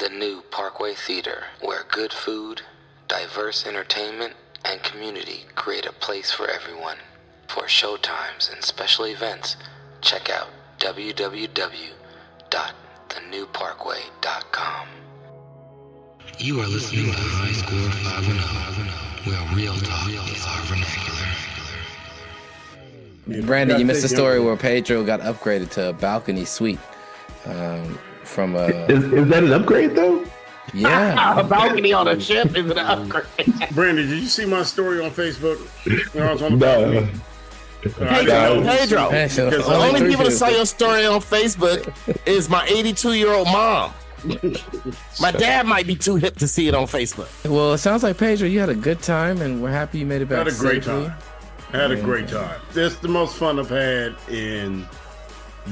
the new Parkway Theater, where good food, diverse entertainment, and community create a place for everyone. For showtimes and special events, check out www.thenewparkway.com. You are listening to High Score 510, where real talk is our vernacular. Brandon, you missed the story where Pedro got upgraded to a balcony suite from a... Is that an upgrade, though? Yeah. A balcony on a ship is an upgrade. Brandon, did you see my story on Facebook? When I was on the No. Pedro. The only people that saw you. your story on Facebook is my 82-year-old mom. My dad might be too hip to see it on Facebook. Well, it sounds like, Pedro, you had a good time, and we're happy you made it back Had a great safely. time. Had a great time. It's the most fun I've had in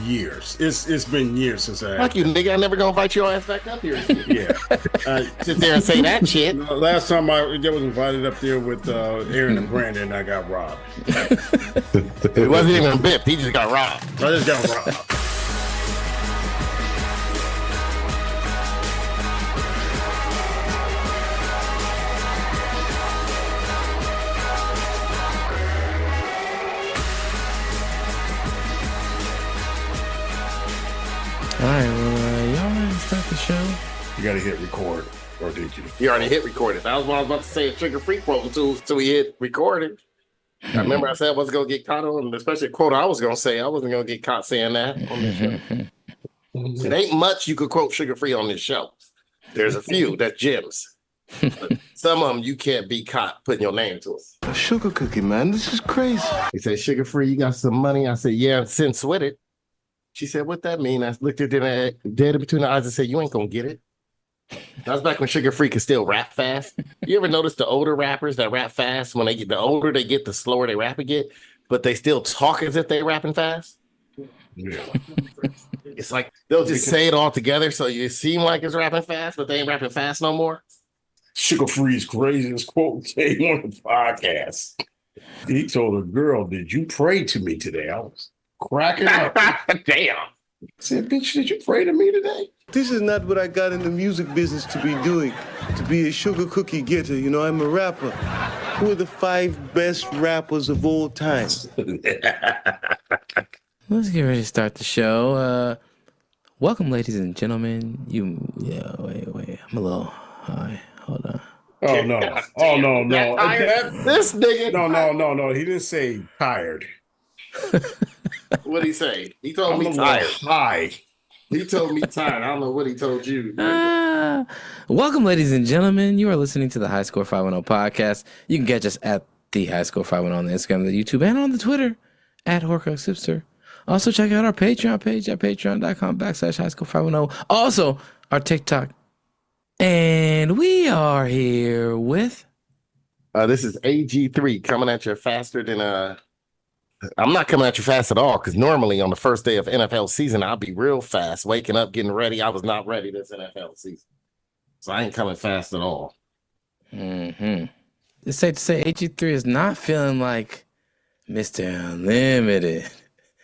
years. It's been years since I had. Fuck you, nigga. I never gonna invite your ass back up here. Yeah. Sit there and say that shit. Last time I was invited up there with Aaron and Brandon, I got robbed. It wasn't even bipped. He just got robbed. I just got robbed. All right, well, y'all ready to start the show? You got to hit record, or did you? He already hit recorded. That was what I was about to say. A trigger free quote until we hit recorded. I remember I said I wasn't gonna get caught on, especially a quote I was gonna say. I wasn't gonna get caught saying that on this show. It ain't much you could quote sugar free on this show. There's a few that's gems. But some of them you can't be caught putting your name to it. A sugar cookie, man. This is crazy. He said, sugar free, you got some money? I said, yeah, since with it. She said, what that mean? I looked at her dead between the eyes and said, you ain't gonna get it. That was back when Sugar Free could still rap fast. You ever notice the older rappers that rap fast, when they get the older they get, the slower they rap get, but they still talk as if they rapping fast? Yeah. It's like they'll just say it all together so you seem like it's rapping fast, but they ain't rapping fast no more. Sugar Free's craziest quote came on the podcast. He told a girl, "Did you pray to me today?" I was cracking up. Damn. I said, "Bitch, did you pray to me today?" This is not what I got in the music business to be doing, to be a sugar cookie getter. You know, I'm a rapper. Who are the 5 best rappers of all time? Let's get ready to start the show. Welcome, ladies and gentlemen. Wait. I'm a little high. Hold on. Oh no! Oh no! This nigga. No! He didn't say tired. What'd he say? He told I'm me a little tired. high. He told me tired. I don't know what he told you. Welcome, ladies and gentlemen. You are listening to the High Score 510 podcast. You can catch us at the High Score 510 on the Instagram, the YouTube, and on the Twitter at HorcruxHipster. Also, check out our Patreon page at patreon.com/High Score 510. Also, our TikTok. And we are here with... This is AG3 coming at you faster than... I'm not coming at you fast at all, because normally on the first day of NFL season, I'll be real fast, waking up, getting ready. I was not ready this NFL season. So I ain't coming fast at all. Mm-hmm. It's safe to say AG3 is not feeling like Mr. Unlimited.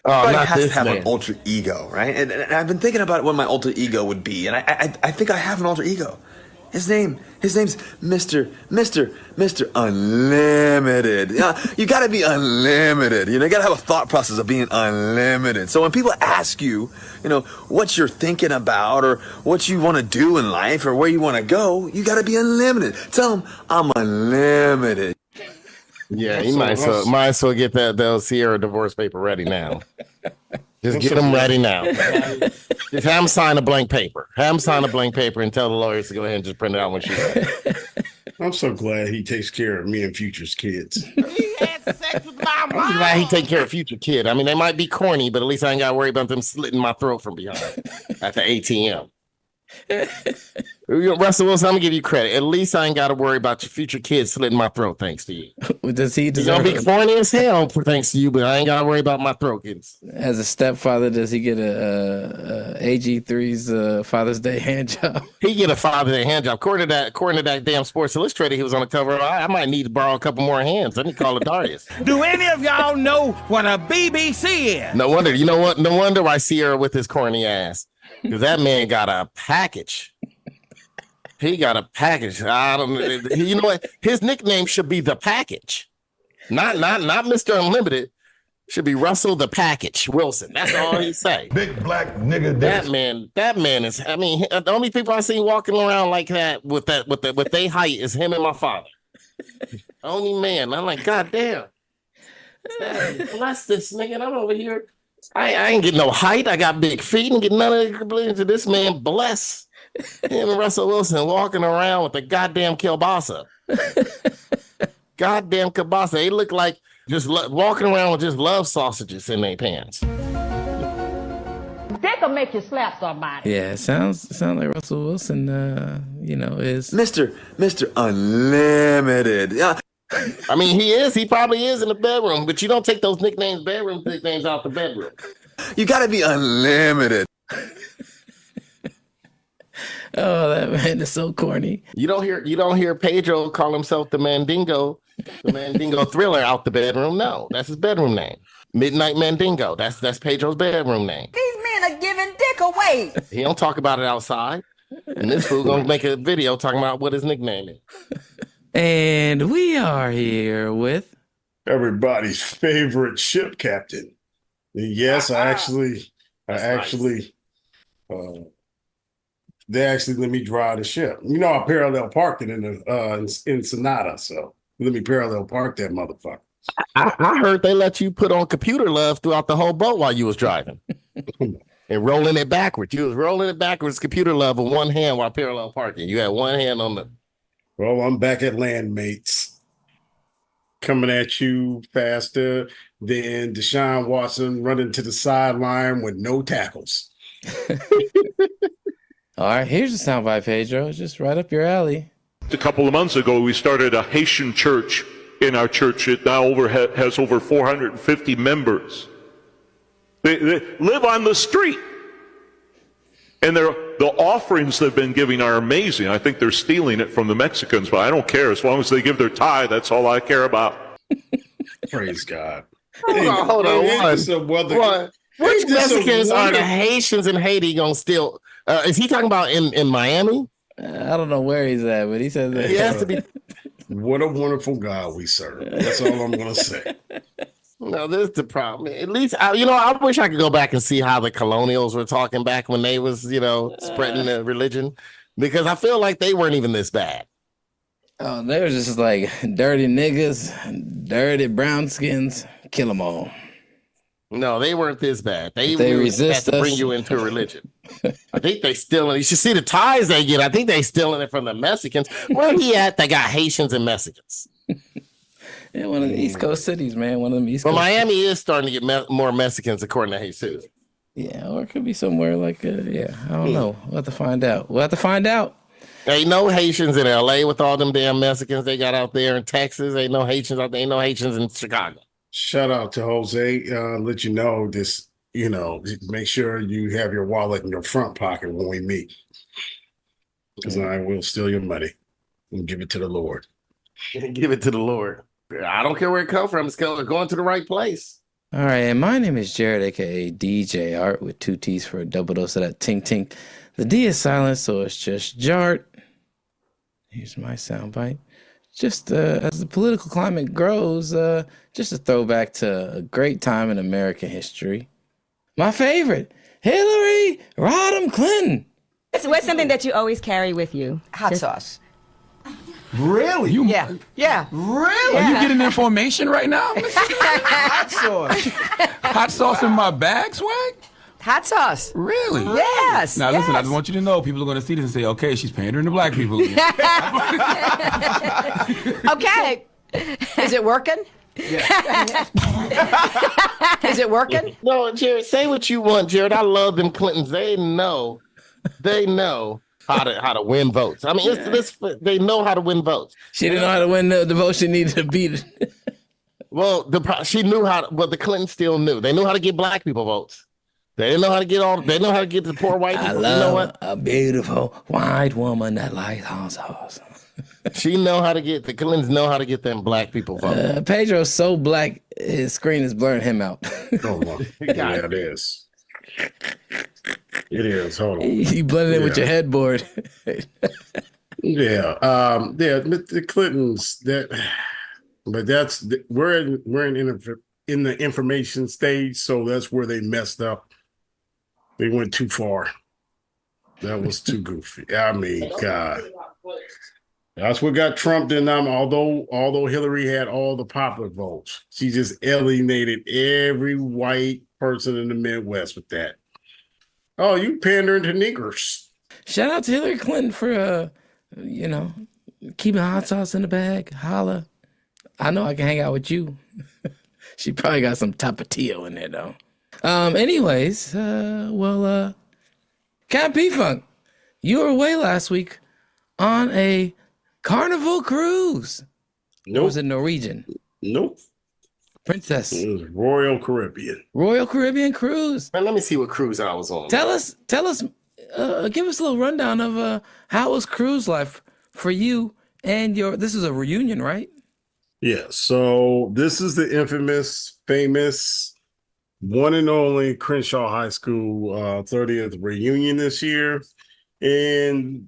Oh, Everybody not has this to have man. an alter ego, right? And I've been thinking about what my alter ego would be, and I think I have an alter ego. His name's Mr. Unlimited. You gotta be unlimited. You gotta have a thought process of being unlimited. So when people ask you, what you're thinking about or what you want to do in life or where you want to go, you gotta be unlimited. Tell them I'm unlimited. Yeah, he might as well get that Sierra divorce paper ready now. Just get them ready now. Just have him sign a blank paper. Have him sign a blank paper and tell the lawyers to go ahead and just print it out when she's ready. I'm so glad he takes care of me and Future's kids. He had sex with my mom. I'm glad he take care of Future kid. I mean, they might be corny, but at least I ain't got to worry about them slitting my throat from behind at the ATM. Russell Wilson, I'm gonna give you credit. At least I ain't got to worry about your future kids slitting my throat thanks to you. Does he He's gonna be corny as hell for thanks to you, but I ain't got to worry about my throat getting. As a stepfather, does he get a AG3's Father's Day hand job? He get a Father's Day hand job. According to that damn Sports Illustrated, he was on the cover. I might need to borrow a couple more hands. Let me call it Darius. Do any of y'all know what a BBC is? No wonder. You know what? No wonder why Sierra with his corny ass. Because that man got a package. He got a package. I don't. You know what? His nickname should be the Package, not Mr. Unlimited. Should be Russell the Package Wilson. That's all he say. Big black nigga. That man is. I mean, the only people I see walking around like that with their height is him and my father. Only man. I'm like, God damn. Bless this nigga. I'm over here. I ain't getting no height. I got big feet and get none of the this man. Bless him and Russell Wilson walking around with the goddamn kielbasa. Goddamn kielbasa. They look like just walking around with just love sausages in their pants. Dick will make you slap somebody. Yeah, it sounds like Russell Wilson, is Mr. Unlimited. Yeah. I mean, he is. He probably is in the bedroom, but you don't take those bedroom nicknames out the bedroom. You gotta be unlimited. Oh, that man is so corny. You don't hear Pedro call himself the Mandingo Thriller out the bedroom. No, that's his bedroom name. Midnight Mandingo. That's Pedro's bedroom name. These men are giving dick away. He don't talk about it outside. And this fool gonna make a video talking about what his nickname is. And we are here with Everybody's favorite ship captain. Yes, they actually let me drive the ship. You know, I parallel parked it in Sonata, so let me parallel park that motherfucker. I heard they let you put on computer love throughout the whole boat while you was driving. And rolling it backwards. You was rolling it backwards, computer love with one hand while parallel parking. You had one hand on the... Well, I'm back at land, mates. Coming at you faster than Deshaun Watson running to the sideline with no tackles. All right, here's the soundbite, Pedro. It's just right up your alley. A couple of months ago, we started a Haitian church in our church. It now has over 450 members. They live on the street. And the offerings they've been giving are amazing. I think they're stealing it from the Mexicans, but I don't care. As long as they give their tithe, that's all I care about. Praise God. Hold on. Which Mexicans are the Haitians in Haiti gonna steal? Is he talking about in Miami? I don't know where he's at, but he says that. He has to be. What a wonderful God we serve. That's all I'm going to say. No, this is the problem. At least, I wish I could go back and see how the colonials were talking back when they was, spreading the religion, because I feel like they weren't even this bad. Oh, they were just like dirty niggas, dirty brown skins, kill them all. No, they weren't this bad. They resist had to us. bring you into religion. I think they stealing. You should see the ties they get. I think they stealing it from the Mexicans. Where he at? They got Haitians and Mexicans. Yeah, one of the East Coast cities, man. One of them East Coast. Well, Miami is starting to get more Mexicans, according to Jesus. Yeah, or it could be somewhere like, I don't know. We'll have to find out. Ain't no Haitians in LA with all them damn Mexicans they got out there in Texas. Ain't no Haitians out there. Ain't no Haitians in Chicago. Shout out to Jose. Let you know this, make sure you have your wallet in your front pocket when we meet. Because I will steal your money and give it to the Lord. Give it to the Lord. I don't care where it comes from. It's going to the right place. All right, and my name is Jared, a.k.a. DJ Art, with 2 T's for a double dose of that tink tink. The D is silent, so it's just Jart. Here's my soundbite. Just as the political climate grows, just a throwback to a great time in American history. My favorite, Hillary Rodham Clinton. What's something that you always carry with you? Hot sauce. Really? Yeah. Really? Are you getting information right now? Hot sauce. Hot sauce in my bag, swag? Hot sauce. Really? Yes. Now listen, I just want you to know, people are going to see this and say, okay, she's pandering to black people. Okay. Is it working? Yeah. Is it working? No, Jared, say what you want, Jared. I love them Clintons. They know how to win votes. I mean, they know how to win votes. She didn't know how to win the vote she needed to beat. Well, she knew how to, but the Clintons still knew. They knew how to get black people votes. They didn't know how to get they know how to get the poor white people. I love a beautiful white woman that likes hot sauce. The Clintons know how to get them black people votes. Pedro's so black, his screen is blurring him out. Oh, well. Yeah, it is. It is. Hold on. You blended in with your headboard. The Clintons but we're in the information stage, so that's where they messed up. They went too far. That was too goofy. I mean, God. That's what got Trump in them. Although Hillary had all the popular votes, she just alienated every white person in the Midwest with that. Oh, you pandering to niggers. Shout out to Hillary Clinton for keeping hot sauce in the bag. Holla. I know I can hang out with you. She probably got some Tapatio in there though. Anyways, Cap P-Funk, you were away last week on a Carnival cruise. Nope. Or was it Norwegian? Nope. Princess. It was Royal Caribbean. Royal Caribbean cruise. Man, let me see what cruise I was on. Tell us, give us a little rundown of how was cruise life for you and this is a reunion, right? Yeah, so this is the infamous, famous, one and only Crenshaw High School 30th reunion this year. And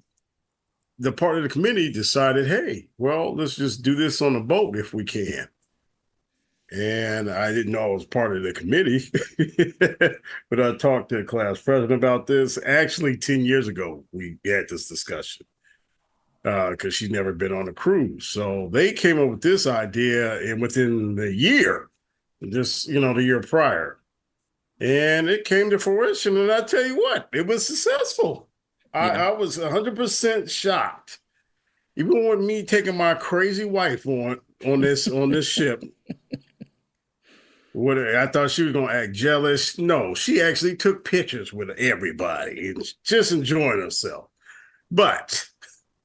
the part of the committee decided, hey, well, let's just do this on a boat if we can. And I didn't know I was part of the committee, but I talked to the class president about this. Actually, 10 years ago, we had this discussion because she'd never been on a cruise. So they came up with this idea, and within the year, just, the year prior, and it came to fruition. And I tell you what, it was successful. I was 100% shocked. Even with me taking my crazy wife on this ship, I thought she was gonna act jealous. No, she actually took pictures with everybody and just enjoying herself. But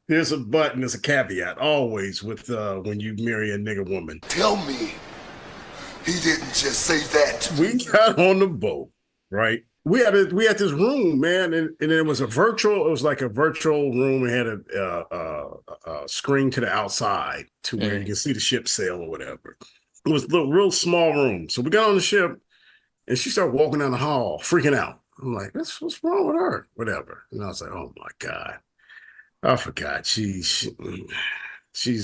there's a caveat always with when you marry a nigger woman. Tell me he didn't just say that. We got on the boat, right? We had this room, man, and it was like a virtual room. It had a screen to the outside to where you can see the ship sail or whatever. It was a real small room. So we got on the ship, and she started walking down the hall, freaking out. I'm like, what's wrong with her? Whatever. And I was like, oh my God, I forgot she's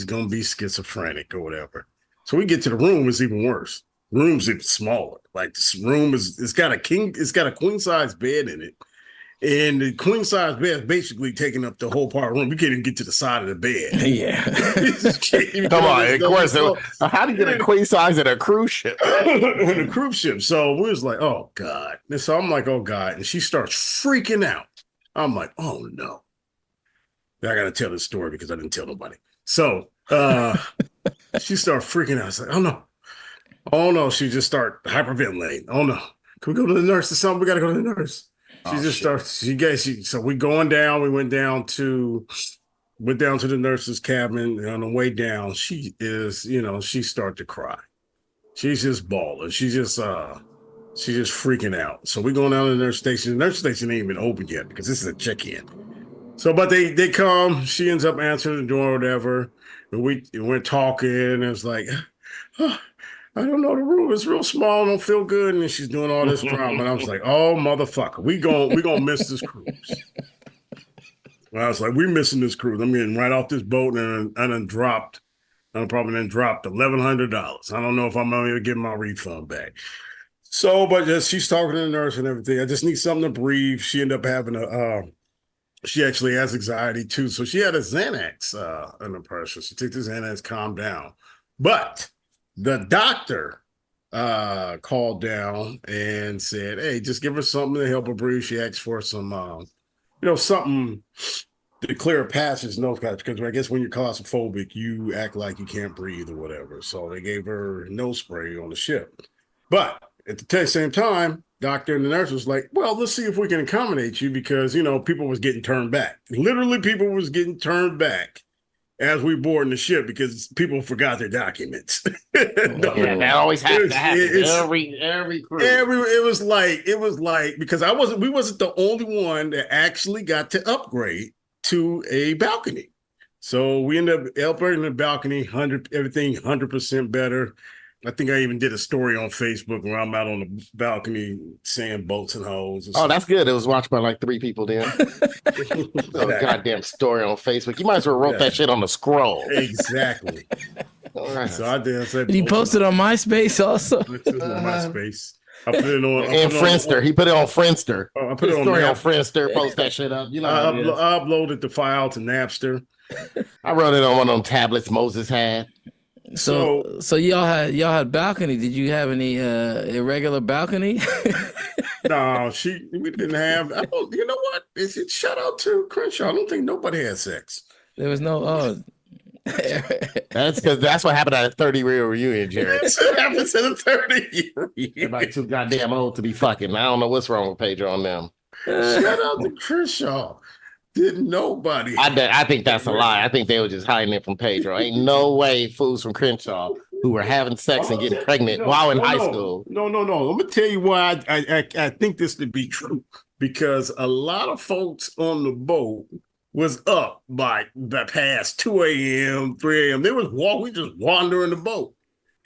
gonna be schizophrenic or whatever. So we get to the room, it's even worse. Room's even smaller. Like this room it's got a queen size bed in it. And the queen size bed is basically taking up the whole part of the room. We can't even get to the side of the bed. Yeah. Come on, of course. How do you get a queen size at a cruise ship? On a cruise ship. So we was like, oh God. And so I'm like, oh God. And she starts freaking out. I'm like, oh no. I gotta tell this story because I didn't tell nobody. So she started freaking out. I was like, oh no. Oh no, she just started hyperventilating. Oh no. Can we go to the nurse or something? We gotta go to the nurse. So we going down. We went down to the nurse's cabin. And on the way down, she started to cry. She's just bawling. She's just freaking out. So we going down to the nurse station. The nurse station ain't even open yet because this is a check-in. So, but they come. She ends up answering the door or whatever. And we're talking. And it's like, I don't know, the room is real small, don't feel good, and she's doing all this drama. And I was like, oh, motherfucker, we gonna miss this cruise. Well, I was like, we're missing this cruise. I'm getting right off this boat, and I probably then dropped $1,100. I don't know if I'm going to get my refund back. So, but just, she's talking to the nurse and everything. I just need something to breathe. She ended up having she actually has anxiety too. So she had a Xanax in her purse. So she took the Xanax, calmed down. But the doctor called down and said, hey, just give her something to help her breathe. She asked for some, something to clear her passage nose, because I guess when you're claustrophobic, you act like you can't breathe or whatever. So they gave her nose spray on the ship. But at the same time, doctor and the nurse was like, well, let's see if we can accommodate you because, people was getting turned back. Literally, people was getting turned back as we boarding the ship because people forgot their documents. That always happens. Every cruise. It was like because we wasn't the only one that actually got to upgrade to a balcony. So we ended up upgrading the balcony, everything 100% better. I think I even did a story on Facebook where I'm out on the balcony saying boats and hoes. Oh, that's good. It was watched by like 3 people then. Goddamn story on Facebook. You might as well wrote that shit on the scroll. Exactly. All right. So I did. I said, Did he post it on MySpace also? MySpace. I put it on. And Friendster. He put it on Friendster. I put it on Friendster. Post that shit up. You know, I uploaded the file to Napster. I wrote it on one of them tablets Moses had. So y'all had balcony. Did you have any irregular balcony? No, we didn't have. You know what? Shout out to Crenshaw. I don't think nobody had sex. There was no. That's what happened at a 30-year reunion, Jared. That's what happens at a 30-year reunion. Everybody too goddamn old to be fucking. I don't know what's wrong with Pedro on them. Shout out to Crenshaw. Did nobody? I think that's a lie. I think they were just hiding it from Pedro. Ain't no way fools from Crenshaw who were having sex and getting pregnant while in high school. No. I'm gonna tell you why I think this to be true. Because a lot of folks on the boat was up by past 2 a.m., 3 a.m. We just wandering the boat.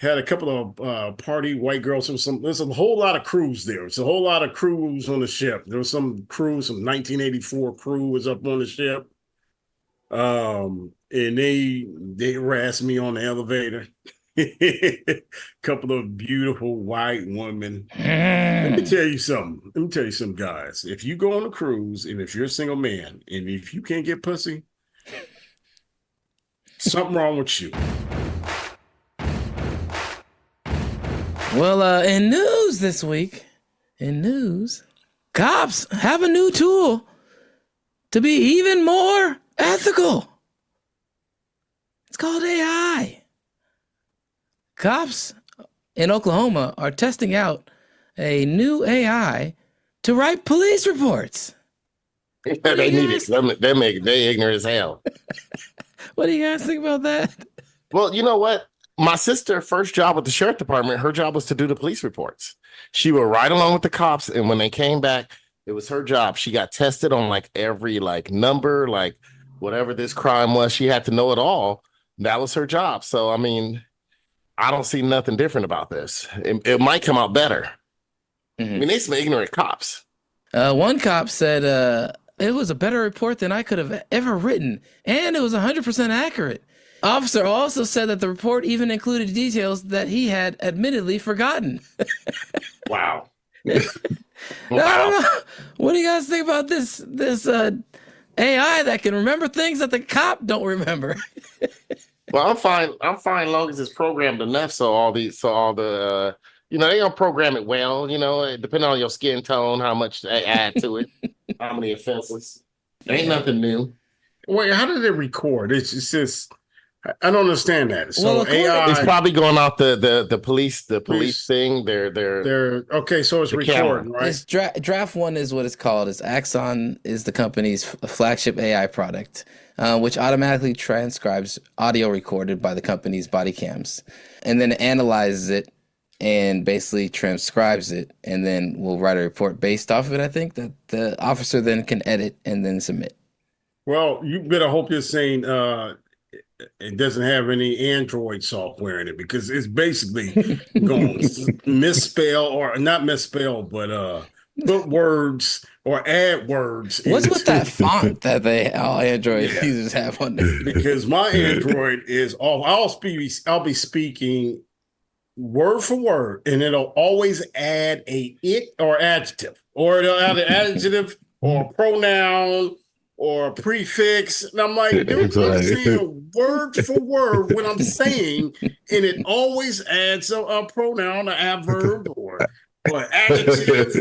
Had a couple of party white girls. There's a whole lot of crews there. It's a whole lot of crews on the ship. There was some crews, some 1984 crew was up on the ship. And they harassed me on the elevator. Couple of beautiful white women. Let me tell you something, guys. If you go on a cruise and if you're a single man and if you can't get pussy, something wrong with you. Well, in news this week, cops have a new tool to be even more ethical. It's called AI. Cops in Oklahoma are testing out a new AI to write police reports. They need it. They ignorant as hell. What do you guys think about that? Well, you know what? My sister, first job with the sheriff department, her job was to do the police reports. She would ride along with the cops, and when they came back, it was her job. She got tested on like every number, like whatever this crime was. She had to know it all. That was her job. So I mean, I don't see nothing different about this. It might come out better. Mm-hmm. I mean, they some ignorant cops. One cop said it was a better report than I could have ever written, and it was 100% accurate. Officer also said that the report even included details that he had admittedly forgotten. Wow. I don't know. What do you guys think about this AI that can remember things that the cop don't remember? Well, I'm fine as long as it's programmed enough. So they don't program it well, depending on your skin tone, how much they add to it, how many offenses. Ain't nothing new. Wait, how did it record? It's just I don't understand that. So well, AI, it's probably going off the police thing. They're okay. So it's recording, right? It's Draft One is what it's called. It's Axon is the company's flagship AI product, which automatically transcribes audio recorded by the company's body cams, and then analyzes it and basically transcribes it, and then will write a report based off of it. I think that the officer then can edit and then submit. Well, you better hope you're saying it doesn't have any Android software in it, because it's basically going to misspell or not misspell, but put words or add words. What's with that font that all Android users have on there? Because my Android is off. I'll be speaking word for word, and it'll always add a it or adjective, or it'll add an adjective or a pronoun or a prefix, and I'm like, dude, I'm saying word for word what I'm saying, and it always adds a pronoun, an adverb, or adjective.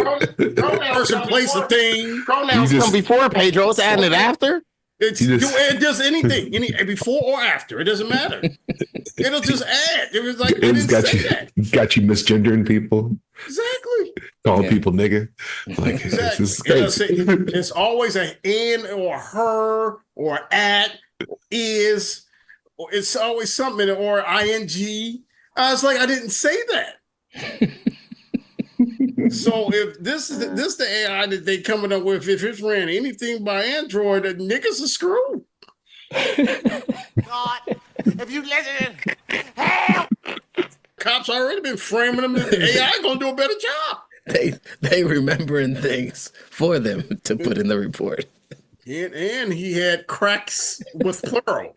Person, place, a thing. Pronouns come before, Pedro. It's adding it after. It does anything, before or after. It doesn't matter. It'll just add. It was like, it got you misgendering people. Exactly. Calling people nigga. Like, exactly. It's always an in or her or at or is, or it's always something or ing. I was like, I didn't say that. So if this is the AI that they coming up with, if it's ran anything by Android, the niggas are screwed. God, if you listen, help! cops already been framing them. The AI gonna do a better job. They remembering things for them to put in the report. And he had cracks with plural.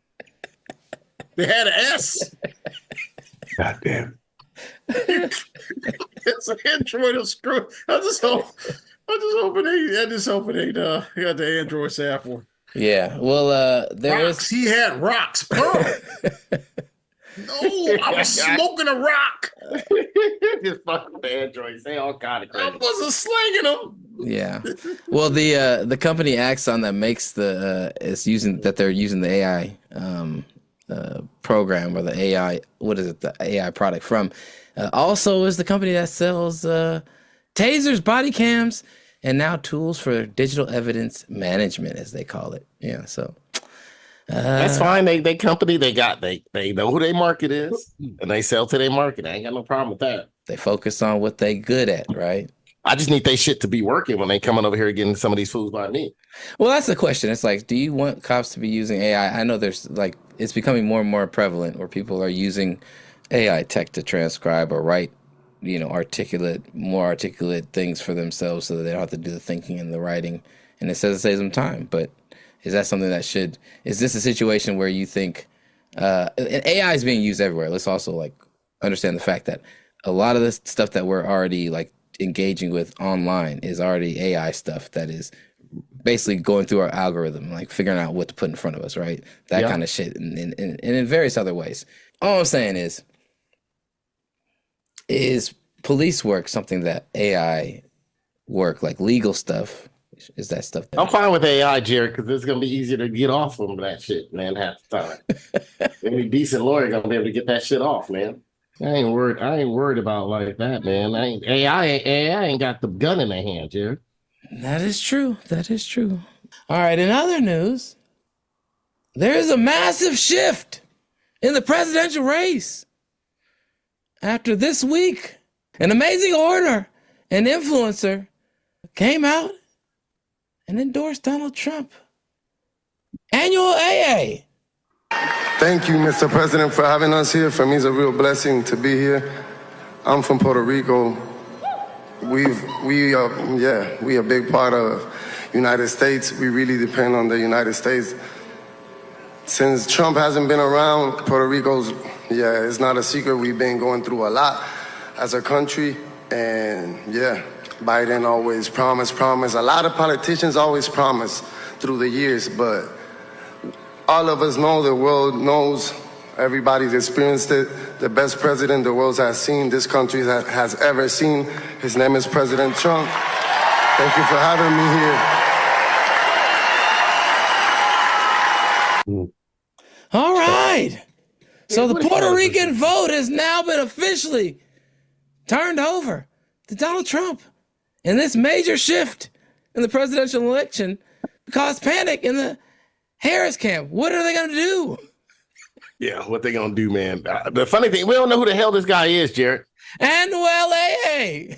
They had an S. God damn. It's an Android of screw. I just hope they got the Android software. Yeah. Well, He had rocks. Plural. No, I was smoking a rock. Just fucking the androids. They all kind of crazy. I wasn't slinging them. Yeah. Well, the company Axon that makes they're using the AI program or the AI, the AI product from, also is the company that sells tasers, body cams, and now tools for digital evidence management, as they call it. Yeah. So. That's fine. They company, they know who their market is, and they sell to their market. I ain't got no problem with that. They focus on what they good at, right? I just need they shit to be working when they coming over here getting some of these fools by me. Well, that's the question. It's like, do you want cops to be using AI? I know there's it's becoming more and more prevalent where people are using AI tech to transcribe or write, more articulate things for themselves so that they don't have to do the thinking and the writing. And it saves them time, but is that something that is this a situation where you think, and AI is being used everywhere. Let's also understand the fact that a lot of this stuff that we're already engaging with online is already AI stuff that is basically going through our algorithm, figuring out what to put in front of us, right? That kind of shit, and in various other ways. All I'm saying is police work something that AI work, like legal stuff? Is that stuff? I'm fine with AI, Jared, because it's gonna be easier to get off from that shit, man. Half the time, any decent lawyer gonna be able to get that shit off, man. I ain't worried about like that, man. AI ain't got the gun in their hand, Jared. That is true. All right. In other news, there is a massive shift in the presidential race. After this week, an amazing orator and influencer came out and endorsed Donald Trump. Annual AA. Thank you, Mr. President, for having us here. For me, it's a real blessing to be here. I'm from Puerto Rico. We are a big part of United States. We really depend on the United States. Since Trump hasn't been around, Puerto Rico's, it's not a secret. We've been going through a lot as a country. And Biden always promised. A lot of politicians always promise through the years, but all of us know, the world knows, everybody's experienced it. The best president the world has seen, this country has ever seen. His name is President Trump. Thank you for having me here. All right. So the Puerto Rican vote has now been officially turned over to Donald Trump. And this major shift in the presidential election caused panic in the Harris camp. What are they going to do? Yeah, what they going to do, man? The funny thing, we don't know who the hell this guy is, Jared. Anuel AA.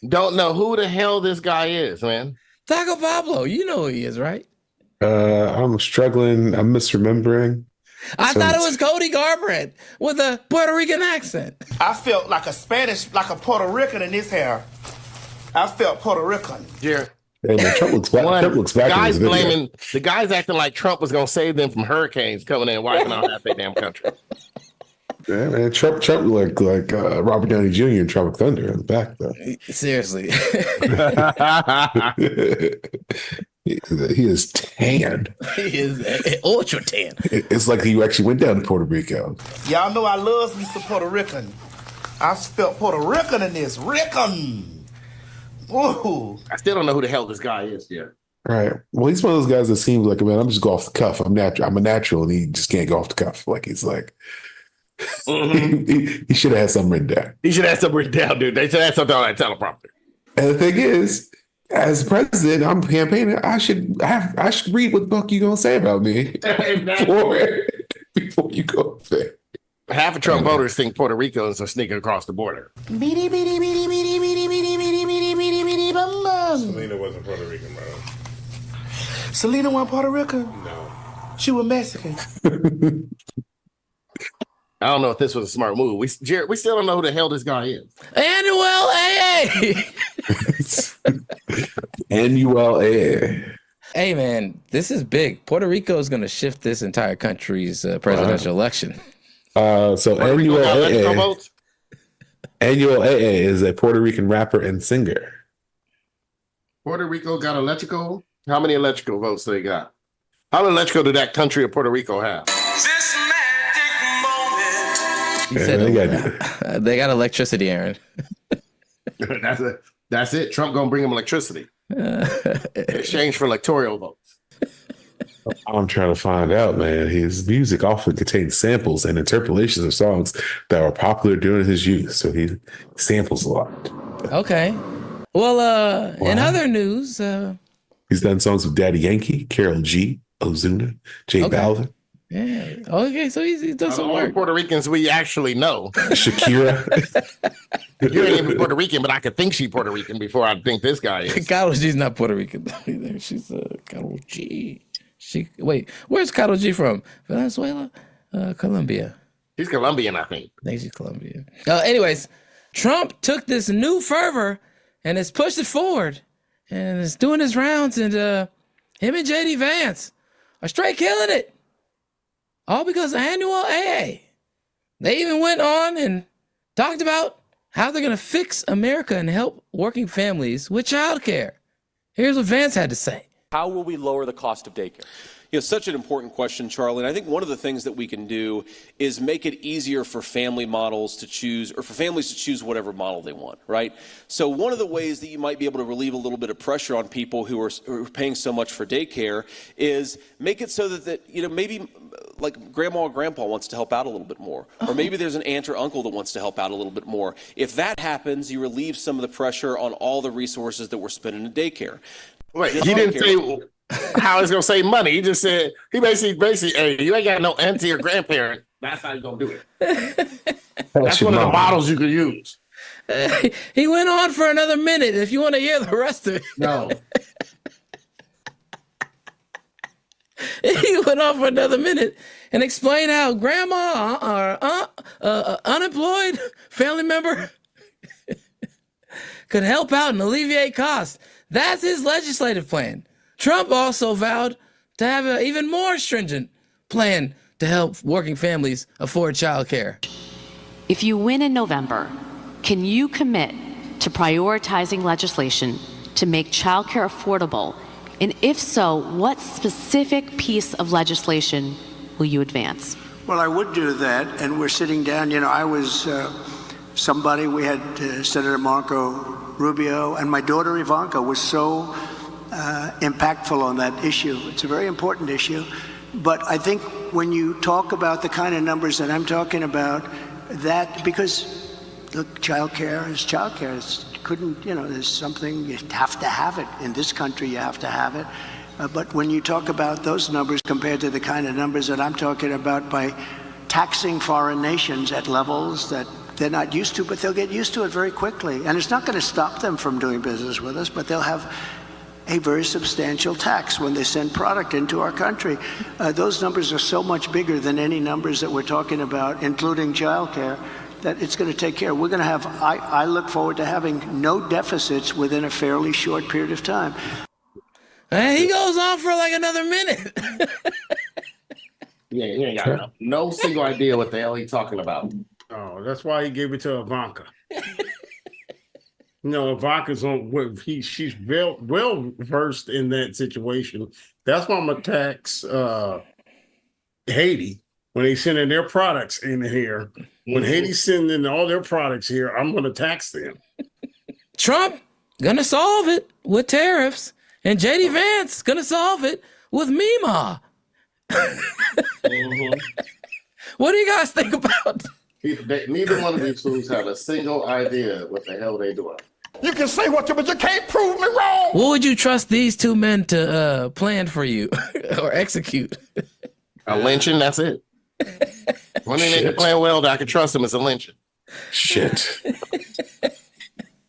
Don't know who the hell this guy is, man. Taco Pablo, you know who he is, right? I'm struggling. I'm misremembering. I thought it was Cody Garbrandt with a Puerto Rican accent. I felt like a Puerto Rican in this hair. I felt Puerto Rican. Jared. Hey, man, Trump looks back. The guy's acting like Trump was going to save them from hurricanes coming in and wiping out half their damn country. Yeah, man, Trump looked like Robert Downey Jr. in Tropic Thunder in the back, though. Seriously. He is tan. He is ultra tan. It's like he actually went down to Puerto Rico. Y'all know I love me some Puerto Rican. I felt Puerto Rican in this. Rican. Ooh. I still don't know who the hell this guy is yet. Right. Well, he's one of those guys that seems like, man, I'm just go off the cuff. I'm a natural, and he just can't go off the cuff. Like he's like, he should have had something written down. He should have something written down, dude. They should have something on that teleprompter. And the thing is, as president, I'm campaigning. I should read what the fuck you gonna say about me before you go there. Half of Trump voters think Puerto Ricans are sneaking across the border. Selena wasn't Puerto Rican, bro. Selena wasn't Puerto Rican? No. She was Mexican. I don't know if this was a smart move. Jared, we still don't know who the hell this guy is. Annual AA. Annual AA. Hey, man, this is big. Puerto Rico is going to shift this entire country's presidential election. So Annual AA. Annual AA is a Puerto Rican rapper and singer. Puerto Rico got electrical. How many electrical votes do they got? How electrical did that country of Puerto Rico have? He said they got electricity, Aaron. That's it. Trump gonna bring them electricity in exchange for electoral votes. I'm trying to find out, man. His music often contains samples and interpolations of songs that were popular during his youth, so he samples a lot. Okay. Well, in other news, he's done songs with Daddy Yankee, Karol G, Ozuna, J Balvin. Yeah. Okay, so he's done some work. Puerto Ricans we actually know. Shakira. You ain't even Puerto Rican, but I could think she's Puerto Rican before I think this guy is. Karol G's not Puerto Rican either. She's Karol G. Wait, where's Karol G from? Venezuela? Colombia. She's Colombian, I think. I think she's Colombian. Anyways, Trump took this new fervor and has pushed it forward and is doing his rounds, and him and JD Vance are straight killing it. All because of Annual AA. They even went on and talked about how they're going to fix America and help working families with childcare. Here's what Vance had to say. How will we lower the cost of daycare? You know, such an important question, Charlie. And I think one of the things that we can do is make it easier for family models to choose, or for families to choose whatever model they want, right? So one of the ways that you might be able to relieve a little bit of pressure on people who are paying so much for daycare is make it so that you know, maybe like grandma or grandpa wants to help out a little bit more, or maybe there's an aunt or uncle that wants to help out a little bit more. If that happens, you relieve some of the pressure on all the resources that we're spending in daycare. Wait, he didn't say how he's gonna save money. He just said he basically, hey, you ain't got no auntie or grandparent. That's how you gonna do it. That's one of the models you could use. He went on for another minute. If you want to hear the rest of it, no. He went on for another minute and explained how grandma or unemployed family member could help out and alleviate costs. That's his legislative plan. Trump also vowed to have an even more stringent plan to help working families afford child care. If you win in November, can you commit to prioritizing legislation to make child care affordable? And if so, what specific piece of legislation will you advance? Well, I would do that, and we're sitting down. You know, I was somebody, we had Senator Marco Rubio, and my daughter Ivanka was so impactful on that issue. It's a very important issue. But I think when you talk about the kind of numbers that I'm talking about, that, because look, childcare is childcare. There's something, you have to have it. In this country, you have to have it. But when you talk about those numbers compared to the kind of numbers that I'm talking about by taxing foreign nations at levels that they're not used to, but they'll get used to it very quickly. And it's not going to stop them from doing business with us, but they'll have a very substantial tax when they send product into our country. Those numbers are so much bigger than any numbers that we're talking about, including childcare, that it's going to take care. We're going to have, I look forward to having no deficits within a fairly short period of time. And he goes on for like another minute. Yeah, he ain't got no single idea what the hell he's talking about. Oh, that's why he gave it to Ivanka. No, Ivanka's on. She's well versed in that situation. That's why I'm gonna tax Haiti when they send in their products in here. When Haiti's sending all their products here, I'm gonna tax them. Trump gonna solve it with tariffs, and JD Vance gonna solve it with MEMA. What do you guys think about? Neither one of these fools have a single idea what the hell they doing. You can say what you, but you can't prove me wrong. What would you trust these two men to plan for you or execute? A lynching, that's it. One thing they can plan well that I can trust them is a lynching. Shit.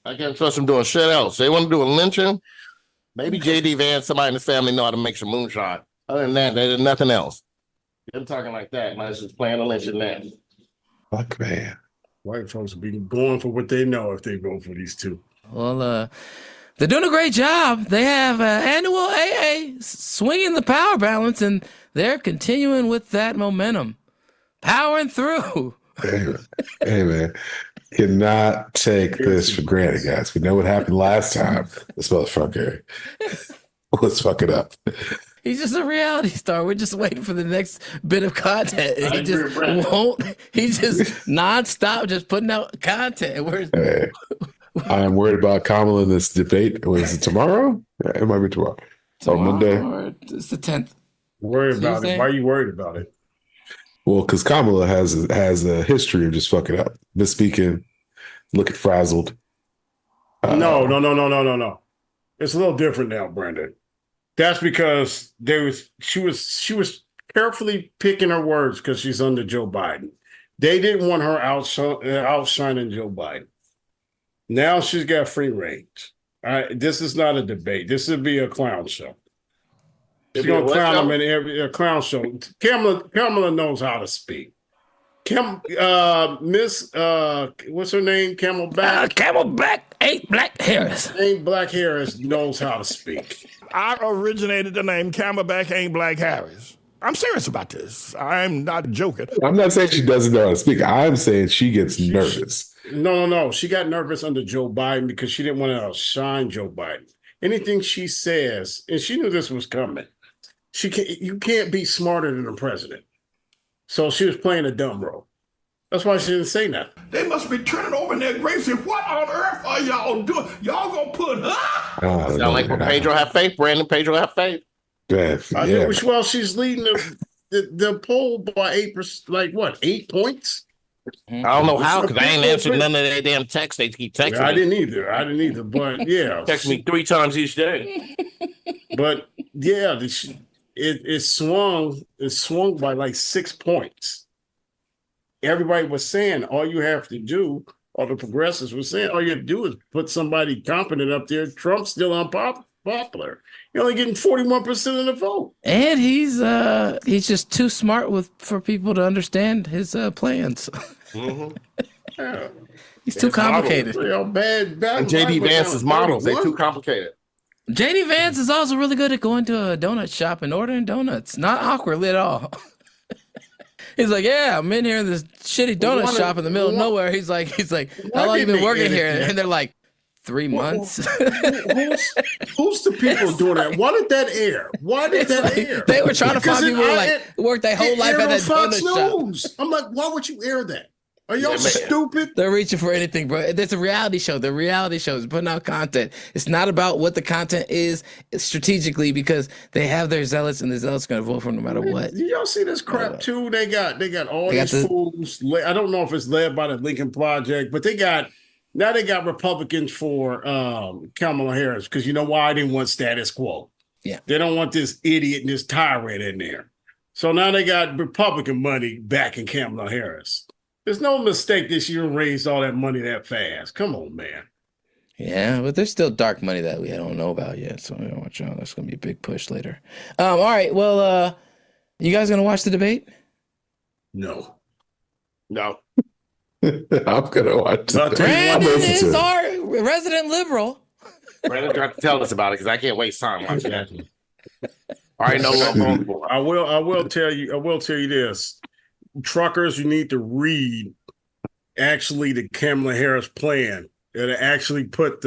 I can't trust them doing shit else. They want to do a lynching. Maybe JD Vance, somebody in his family know how to make some moonshine. Other than that, there's nothing else. Them talking like that, might as well plan a lynching now. Fuck, man. White folks will be going for what they know if they vote for these two. Well, they're doing a great job. They have annual AA swinging the power balance, and they're continuing with that momentum, powering through. Hey, man. Cannot take this for granted, guys. We know what happened last time. This motherfucker. Let's fuck it up. He's just a reality star. We're just waiting for the next bit of content. He just won't. He's just nonstop, just putting out content. Hey, I am worried about Kamala in this debate. Was it tomorrow? Yeah, it might be tomorrow. Or Monday. It's the 10th. Worried about it. Why are you worried about it? Well, because Kamala has a history of just fucking up, misspeaking, looking frazzled. No. It's a little different now, Brandon. That's because she was carefully picking her words because she's under Joe Biden. They didn't want her outshining Joe Biden. Now she's got free range. All right, this is not a debate. This would be a clown show. She's gonna clown him in every clown show. Kamala knows how to speak. Miss what's her name? Camelback ain't Black Harris. Ain't Black Harris knows how to speak. I originated the name Camelback ain't Black Harris. I'm serious about this. I'm not joking. I'm not saying she doesn't know how to speak. I'm saying she gets nervous. No. She got nervous under Joe Biden because she didn't want to outshine Joe Biden. Anything she says, and she knew this was coming. You can't be smarter than the president. So she was playing a dumb role. That's why she didn't say nothing. They must be turning over in their graves and what on earth are y'all doing? Y'all gonna put her? Sound like when Pedro have faith, Brandon. Pedro have faith. Yeah. Well, she's leading the poll by 8%. Like what? 8 points? I don't know how because I ain't answered none of that damn text. They keep texting me. I didn't either. But yeah, text me 3 times each day. But yeah, it swung by like 6 points. Everybody was saying all you have to do, all the progressives were saying, all you have to do is put somebody competent up there. Trump's still unpopular. You're only getting 41% of the vote. And he's just too smart for people to understand his plans. Mm-hmm. Yeah. He's too complicated. Bad. And JD Vance's models, they're too complicated. JD Vance is also really good at going to a donut shop and ordering donuts. Not awkwardly at all. He's like, yeah, I'm in here in this shitty donut shop in the middle of nowhere. He's like, how long you been working here? And they're like, 3 months. Who's the people doing that? Why did that air? Air? They were trying to find people who worked their whole life at that Fox donut News. Shop. I'm like, why would you air that? Are y'all stupid? They're reaching for anything, bro. It's a reality show. The reality show is putting out content. It's not about what the content is strategically because they have their zealots and the zealots are going to vote for them no matter what. Did y'all see this crap too? They got all these fools. I don't know if it's led by the Lincoln Project, but they got Republicans for Kamala Harris because you know why? They want status quo. Yeah, they don't want this idiot and this tyrant in there. So now they got Republican money backing Kamala Harris. There's no mistake this year raised all that money that fast. Come on, man. Yeah, but there's still dark money that we don't know about yet. So watch out. That's gonna be a big push later. All right. Well, you guys gonna watch the debate? No. I'm gonna watch it. Brandon is our resident liberal. Brandon tried to tell us about it because I can't waste time watching that. I already know what I'm going for. I will tell you this. Truckers, you need to read actually the Kamala Harris plan. It'll actually put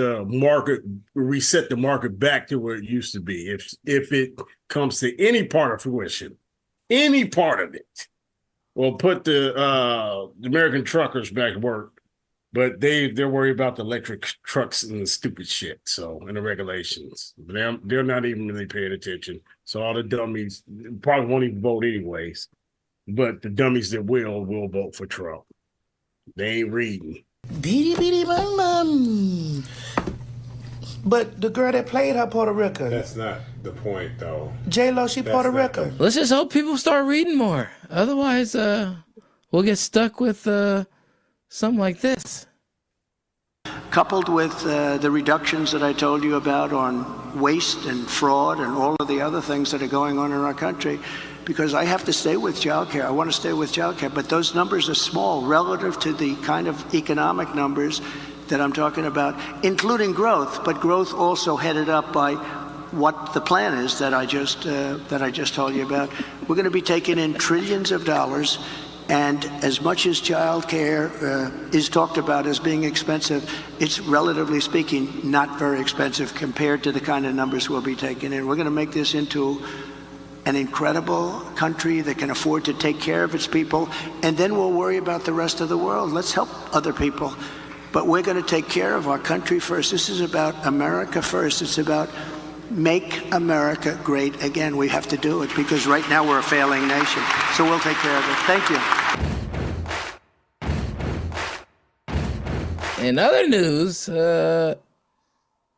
reset the market back to where it used to be. If it comes to any part of fruition, any part of it, will put the American truckers back to work. But they're worried about the electric trucks and the stupid shit. So and the regulations, they're not even really paying attention. So all the dummies probably won't even vote anyways. But the dummies that will vote for Trump. They ain't reading. Beady bum bum. But the girl that played her Puerto Rican. That's not the point, though. J-Lo, she Puerto Rican. Let's just hope people start reading more. Otherwise, we'll get stuck with something like this. Coupled with the reductions that I told you about on waste and fraud and all of the other things that are going on in our country, because I have to stay with childcare. I want to stay with childcare, but those numbers are small relative to the kind of economic numbers that I'm talking about, including growth, but growth also headed up by what the plan is that I just told you about. We're going to be taking in trillions of dollars, and as much as childcare is talked about as being expensive, it's relatively speaking not very expensive compared to the kind of numbers we'll be taking in. We're going to make this into an incredible country that can afford to take care of its people, and then we'll worry about the rest of the world. Let's help other people. But we're going to take care of our country first. This is about America first. It's about make America great again. We have to do it because right now we're a failing nation. So we'll take care of it. Thank you. In other news, well,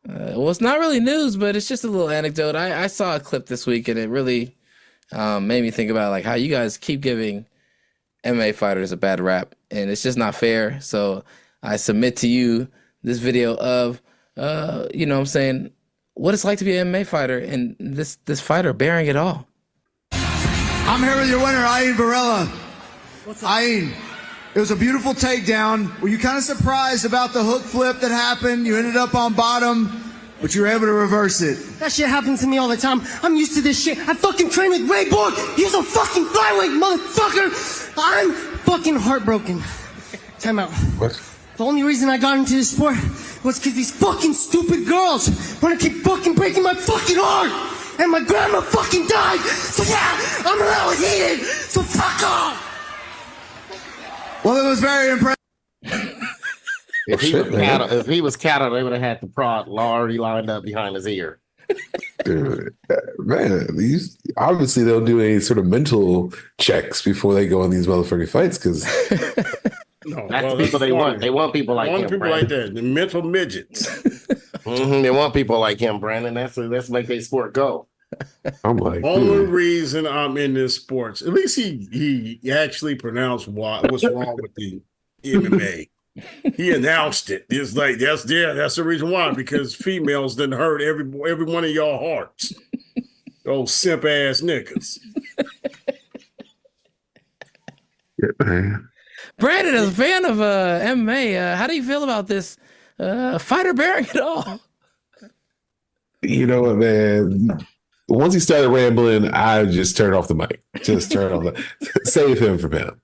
it's not really news, but it's just a little anecdote. I saw a clip this week, and it really made me think about like how you guys keep giving MMA fighters a bad rap, and it's just not fair. So I submit to you this video of, you know what I'm saying, what it's like to be an MMA fighter, and this fighter bearing it all. I'm here with your winner, Ayin Varela. Ayin, it was a beautiful takedown. Were you kind of surprised about the hook flip that happened? You ended up on bottom, but you were able to reverse it. That shit happens to me all the time. I'm used to this shit. I fucking train with Ray Borg. He's a fucking flyweight, motherfucker. I'm fucking heartbroken. Time out. What? The only reason I got into this sport was because these fucking stupid girls want to keep fucking breaking my fucking heart. And my grandma fucking died. So yeah, I'm a little heated. So fuck off. Well, it was very impressive. If he was cattle, they would have had the prod already lined up behind his ear. Dude, man, these obviously they'll do any sort of mental checks before they go on these motherfucking fights because no, that's the people they want. They want people like him. People like that, the mental midgets. They want people like him, Brandon. Let's make their sport go. I'm like, only reason I'm in this sports. At least he actually pronounced what's wrong with the MMA. He announced it. It's like that's the reason why, because females didn't hurt every one of y'all hearts. Those simp ass niggas. Brandon, as a fan of MMA, how do you feel about this fighter bearing it all? You know what, man? Once he started rambling, I just turned off the mic. Just turn off save him from him.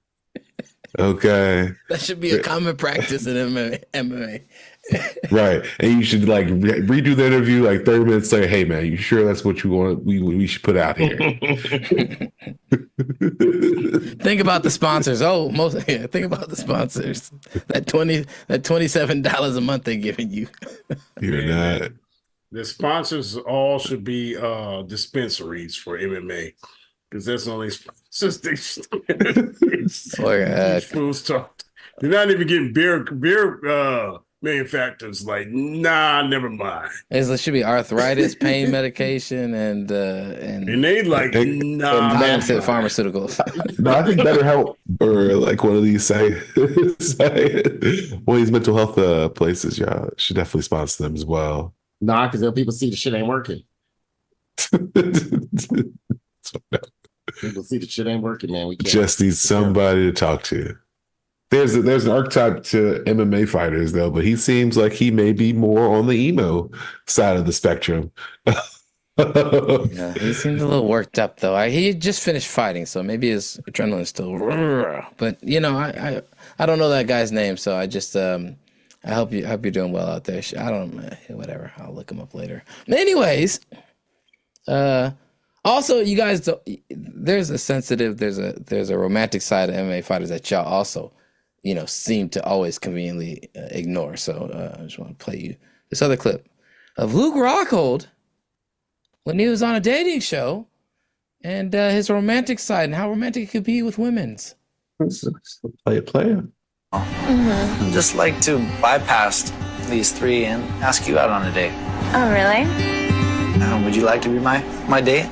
Okay. That should be a common practice in MMA. Right. And you should like redo the interview like 30 minutes later. Hey man, you sure that's what you want we should put out here? Think about the sponsors. Think about the sponsors. That $27 a month they're giving you. You're not. The sponsors all should be dispensaries for MMA. Because that's the only sponsors they fools talk. They're not even getting beer manufacturers like, nah, never mind. It should be arthritis, pain medication, and they like nah. Pharmaceuticals. No, I think BetterHelp or like one of these one of these mental health places, y'all should definitely sponsor them as well. Nah, because then people see the shit ain't working. People see the shit ain't working, man. We can't. Just need somebody to talk to. There's an archetype to MMA fighters though, but he seems like he may be more on the emo side of the spectrum. Yeah, he seems a little worked up though. He just finished fighting, so maybe his adrenaline's still. But you know, I don't know that guy's name, so I just I hope you're doing well out there. I don't whatever. I'll look him up later. Anyways, also, you guys, there's a romantic side of MMA fighters that y'all also, seem to always conveniently ignore. So I just want to play you this other clip of Luke Rockhold when he was on a dating show and his romantic side and how romantic it could be with women's. Play it. I'd just like to bypass these three and ask you out on a date. Oh, really? Would you like to be my date?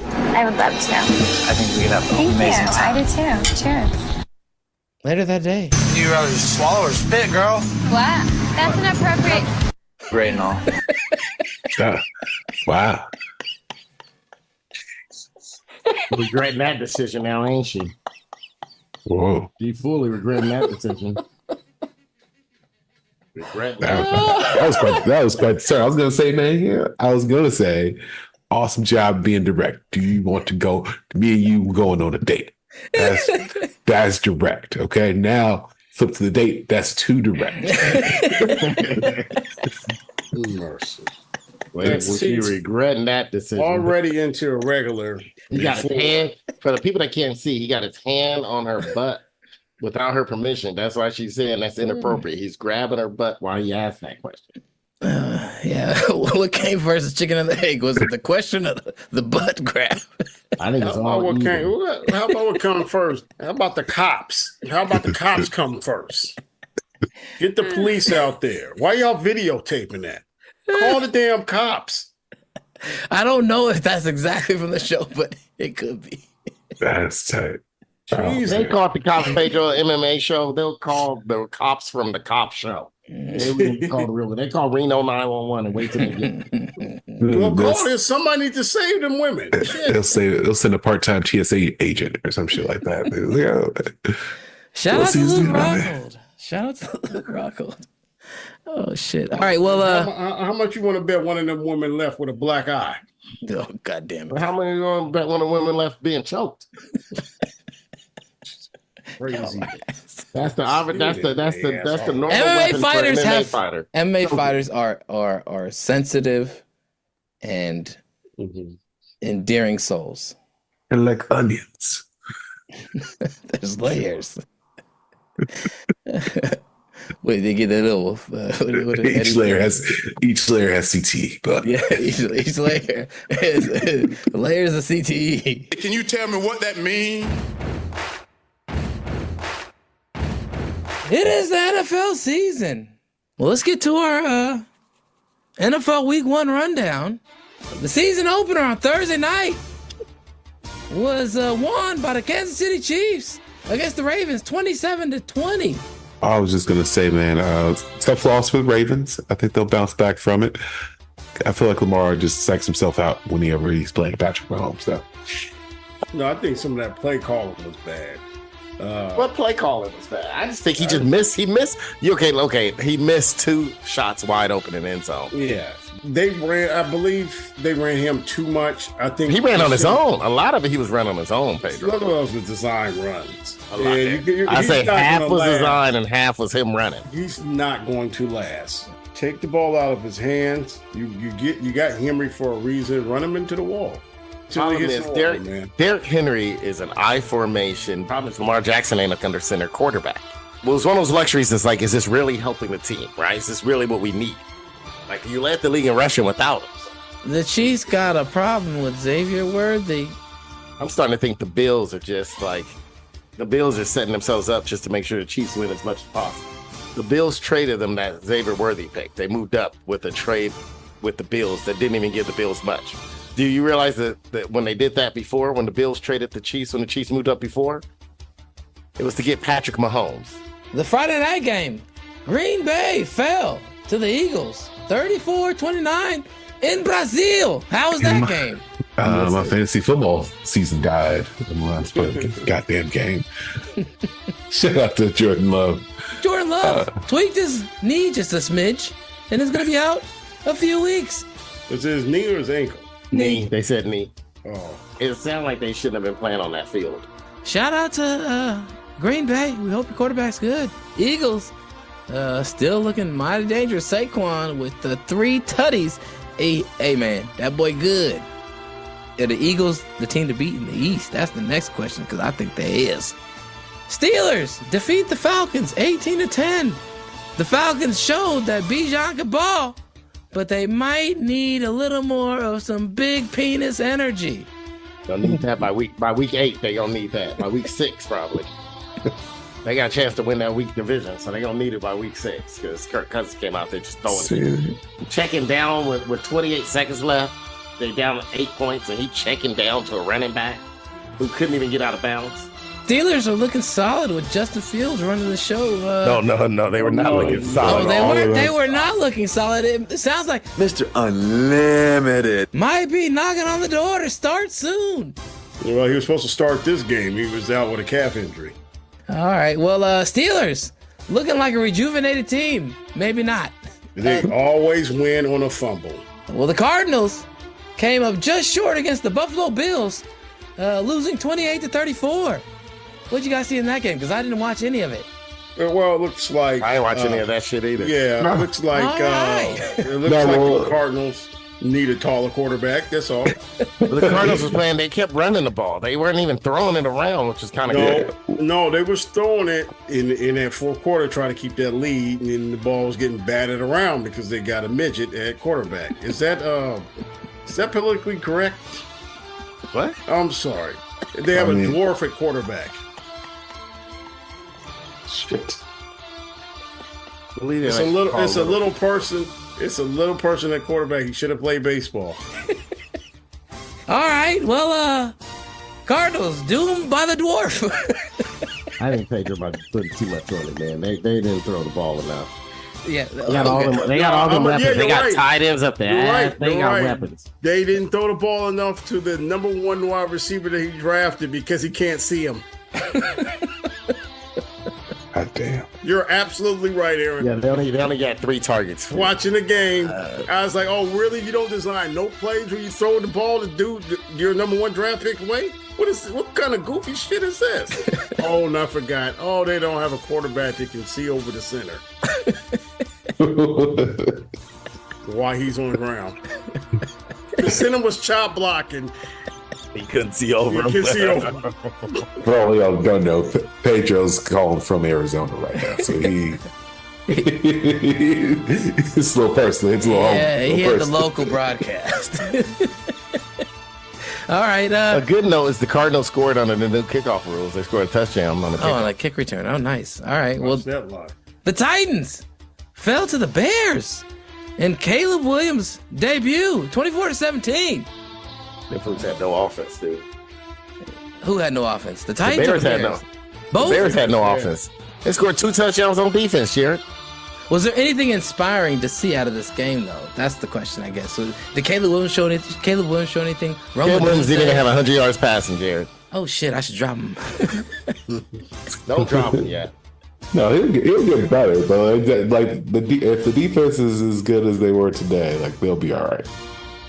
I would love to. I think we could have an amazing time. I do too. Cheers. Later that day. You rather swallow or spit, girl? What? That's inappropriate. Great and all. Wow. Regretting that decision now, ain't she? Whoa. She fully regretting that decision. Regretting that. That was quite. Sorry, I was gonna say, man. Yeah, I was gonna say, awesome job being direct. Do you want to go? Me and you going on a date? That's direct. Okay, now flip to the date. That's too direct. Mercy. Was she regretting that decision? Already into a regular. He got his hand, for the people that can't see, he got his hand on her butt without her permission. That's why she's saying that's inappropriate. He's grabbing her butt while he asked that question. Yeah. What came first, the chicken and the egg? Was it the question of the butt grab? I think it's all How about what come first? How about the cops? How about the cops come first? Get the police out there. Why y'all videotaping that? Call the damn cops. I don't know if that's exactly from the show, but it could be. That's tight. They call it the cops Pedro MMA show. They'll call the cops from the cop show. They call Reno 911 and wait till they get. Well, call this. Somebody needs to save them women. They'll send a part-time TSA agent or some shit like that. Shout out to Luke Rockhold. Shout out to Luke Rockhold. Oh shit! All right, well, how much you want to bet one of them women left with a black eye? Oh goddamn it! How many you want to bet one of the women left being choked? Crazy. That's the normal MMA fighters MMA have fighter. MMA fighters are sensitive and endearing souls. And like onions. There's layers. Wait, they get a little. Each layer has CTE, but yeah, each layer has layers of CTE. Can you tell me what that means? It is the NFL season. Well, let's get to our NFL Week 1 rundown. The season opener on Thursday night was won by the Kansas City Chiefs against the Ravens, 27-20. I was just gonna say, man, tough loss for the Ravens. I think they'll bounce back from it. I feel like Lamar just psychs himself out whenever he's playing Patrick Mahomes. So. No, I think some of that play calling was bad. What play calling was bad? I just think he just missed. He missed. He missed 2 shots wide open in the end zone. Yeah, they ran. I believe they ran him too much. I think he ran on his own. A lot of it he was running on his own. Pedro. Some of those was design runs. I say half was design and half was him running. He's not going to last. Take the ball out of his hands. You got Henry for a reason. Run him into the wall. Problem is, Derrick Henry is an I formation. Problem is, Lamar Jackson ain't a under center quarterback. Well, it's one of those luxuries that's like, is this really helping the team, right? Is this really what we need? Like, you led the league in rushing without him. The Chiefs got a problem with Xavier Worthy. I'm starting to think the Bills are just like, the Bills are setting themselves up just to make sure the Chiefs win as much as possible. The Bills traded them that Xavier Worthy pick. They moved up with a trade with the Bills that didn't even give the Bills much. Do you realize that when they did that before, when the Bills traded the Chiefs, when the Chiefs moved up before, it was to get Patrick Mahomes. The Friday night game, Green Bay fell to the Eagles, 34-29 in Brazil. How was that game? My fantasy football season died in the last goddamn game. Shout out to Jordan Love. Jordan Love tweaked his knee just a smidge, and it's going to be out a few weeks. Was it his knee or his ankle? Knee. They said knee. Oh. It sounded like they shouldn't have been playing on that field. Shout out to Green Bay. We hope your quarterback's good. Eagles, still looking mighty dangerous. Saquon with the 3 tutties. Hey, man, that boy good. Are the Eagles the team to beat in the East? That's the next question, because I think there is. Steelers defeat the Falcons 18-10. The Falcons showed that Bijan could ball, but they might need a little more of some big penis energy. They'll need that by week 8. They're gonna need that by week 6 probably. They got a chance to win that week division, so they're gonna need it by week 6 because Kirk Cousins came out there just throwing it. Checking down with 28 seconds left. They're down 8 points, and he checking down to a running back who couldn't even get out of bounds. Steelers are looking solid with Justin Fields running the show. No, they were not looking solid. No, they were not looking solid. It sounds like Mr. Unlimited might be knocking on the door to start soon. Well, he was supposed to start this game. He was out with a calf injury. All right. Well, Steelers looking like a rejuvenated team. Maybe not. They always win on a fumble. Well, the Cardinals came up just short against the Buffalo Bills, losing 28-34. What'd you guys see in that game? Because I didn't watch any of it. Well, it looks like I ain't watching any of that shit either. Yeah, it looks like the Cardinals need a taller quarterback. That's all. The Cardinals was playing. They kept running the ball. They weren't even throwing it around, which is kind of good. No, they was throwing it in that fourth quarter, trying to keep that lead, and then the ball was getting batted around because they got a midget at quarterback. Is that politically correct? What? I'm sorry. They have a dwarf at quarterback. Shit. It's a little person. It's a little person at quarterback. He should have played baseball. All right. Well, Cardinals doomed by the dwarf. I didn't think about putting too much on it, man. They didn't throw the ball enough. Yeah, they got all them weapons. Yeah, they got right. tight ends up there. They got weapons. They didn't throw the ball enough to the number one wide receiver that he drafted because he can't see him. God damn. You're absolutely right, Aaron. Yeah, they only got 3 targets. Watching the game, I was like, oh, really? You don't design no plays where you throw the ball to do your number one draft pick away? What kind of goofy shit is this? Oh, and I forgot. Oh, they don't have a quarterback that can see over the center. While he's on the ground. The center was chop blocking. He couldn't see over him. For all y'all don't know, Pedro's calling from Arizona right now, so it's a little personal. It's a little he had the local broadcast. All right. A good note is the Cardinals scored under the new kickoff rules. They scored a touchdown on the kickoff. On a kick return. Oh, nice. All right. Well, the Titans fell to the Bears in Caleb Williams' debut, 24-17. The Fools had no offense, dude. Who had no offense? The Titans. The Bears had no. Both. The Bears had no offense. They scored 2 touchdowns on defense, Jared. Was there anything inspiring to see out of this game, though? That's the question, I guess. So, did Caleb Williams show anything? Caleb Williams didn't even have 100 yards passing, Jared. Oh shit! I should drop him. Don't drop him yet. No, he'll get better, but if the defense is as good as they were today, like they'll be all right.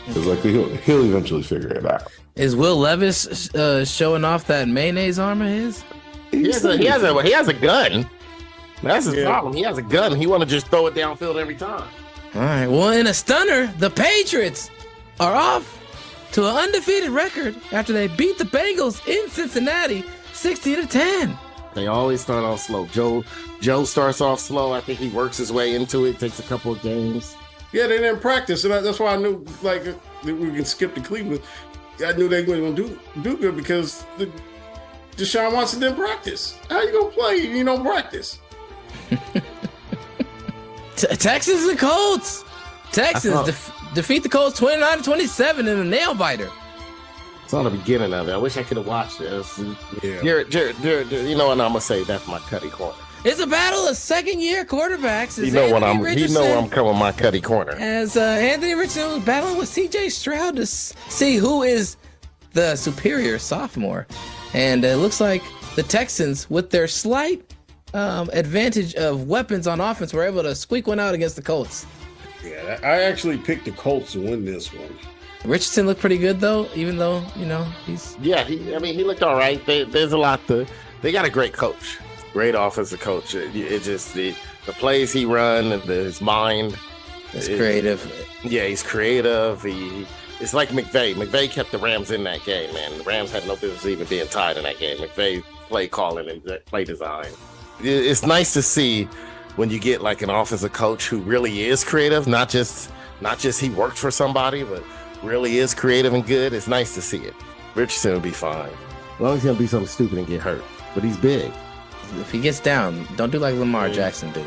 Because he'll eventually figure it out. Is Will Levis showing off that mayonnaise arm of his? He has a gun. That's his problem. He has a gun. He want to just throw it downfield every time. All right. Well, in a stunner, the Patriots are off to an undefeated record after they beat the Bengals in Cincinnati, 16-10. They always start off slow. Joe starts off slow. I think he works his way into it. Takes a couple of games. Yeah, they didn't practice, and that's why I knew we can skip to Cleveland. I knew they weren't going to do good because Deshaun Watson didn't practice. How you gonna play if you don't practice? Texans and Colts. Texans defeat the Colts 29-27 in a nail biter. It's on the beginning of it. I wish I could have watched this. Yeah. Jared, you know what? I'm gonna say that's my Cuddy corner. It's a battle of second-year quarterbacks. You know I'm coming my Cuddy corner. As Anthony Richardson was battling with C.J. Stroud to see who is the superior sophomore, and it looks like the Texans, with their slight advantage of weapons on offense, were able to squeak one out against the Colts. Yeah, I actually picked the Colts to win this one. Richardson looked pretty good though, even though he's. Yeah, he looked all right. There's a lot they got a great coach. Great offensive coach. It just the plays he run and his mind. It's creative. Yeah, he's creative. It's like McVay. McVay kept the Rams in that game, man. The Rams had no business even being tied in that game. McVay play calling and play design. It's nice to see when you get like an offensive coach who really is creative, not just he worked for somebody, but really is creative and good. It's nice to see it. Richardson will be fine. As long as he don't do something stupid and get hurt. But he's big. If he gets down, don't do like Lamar Jackson do.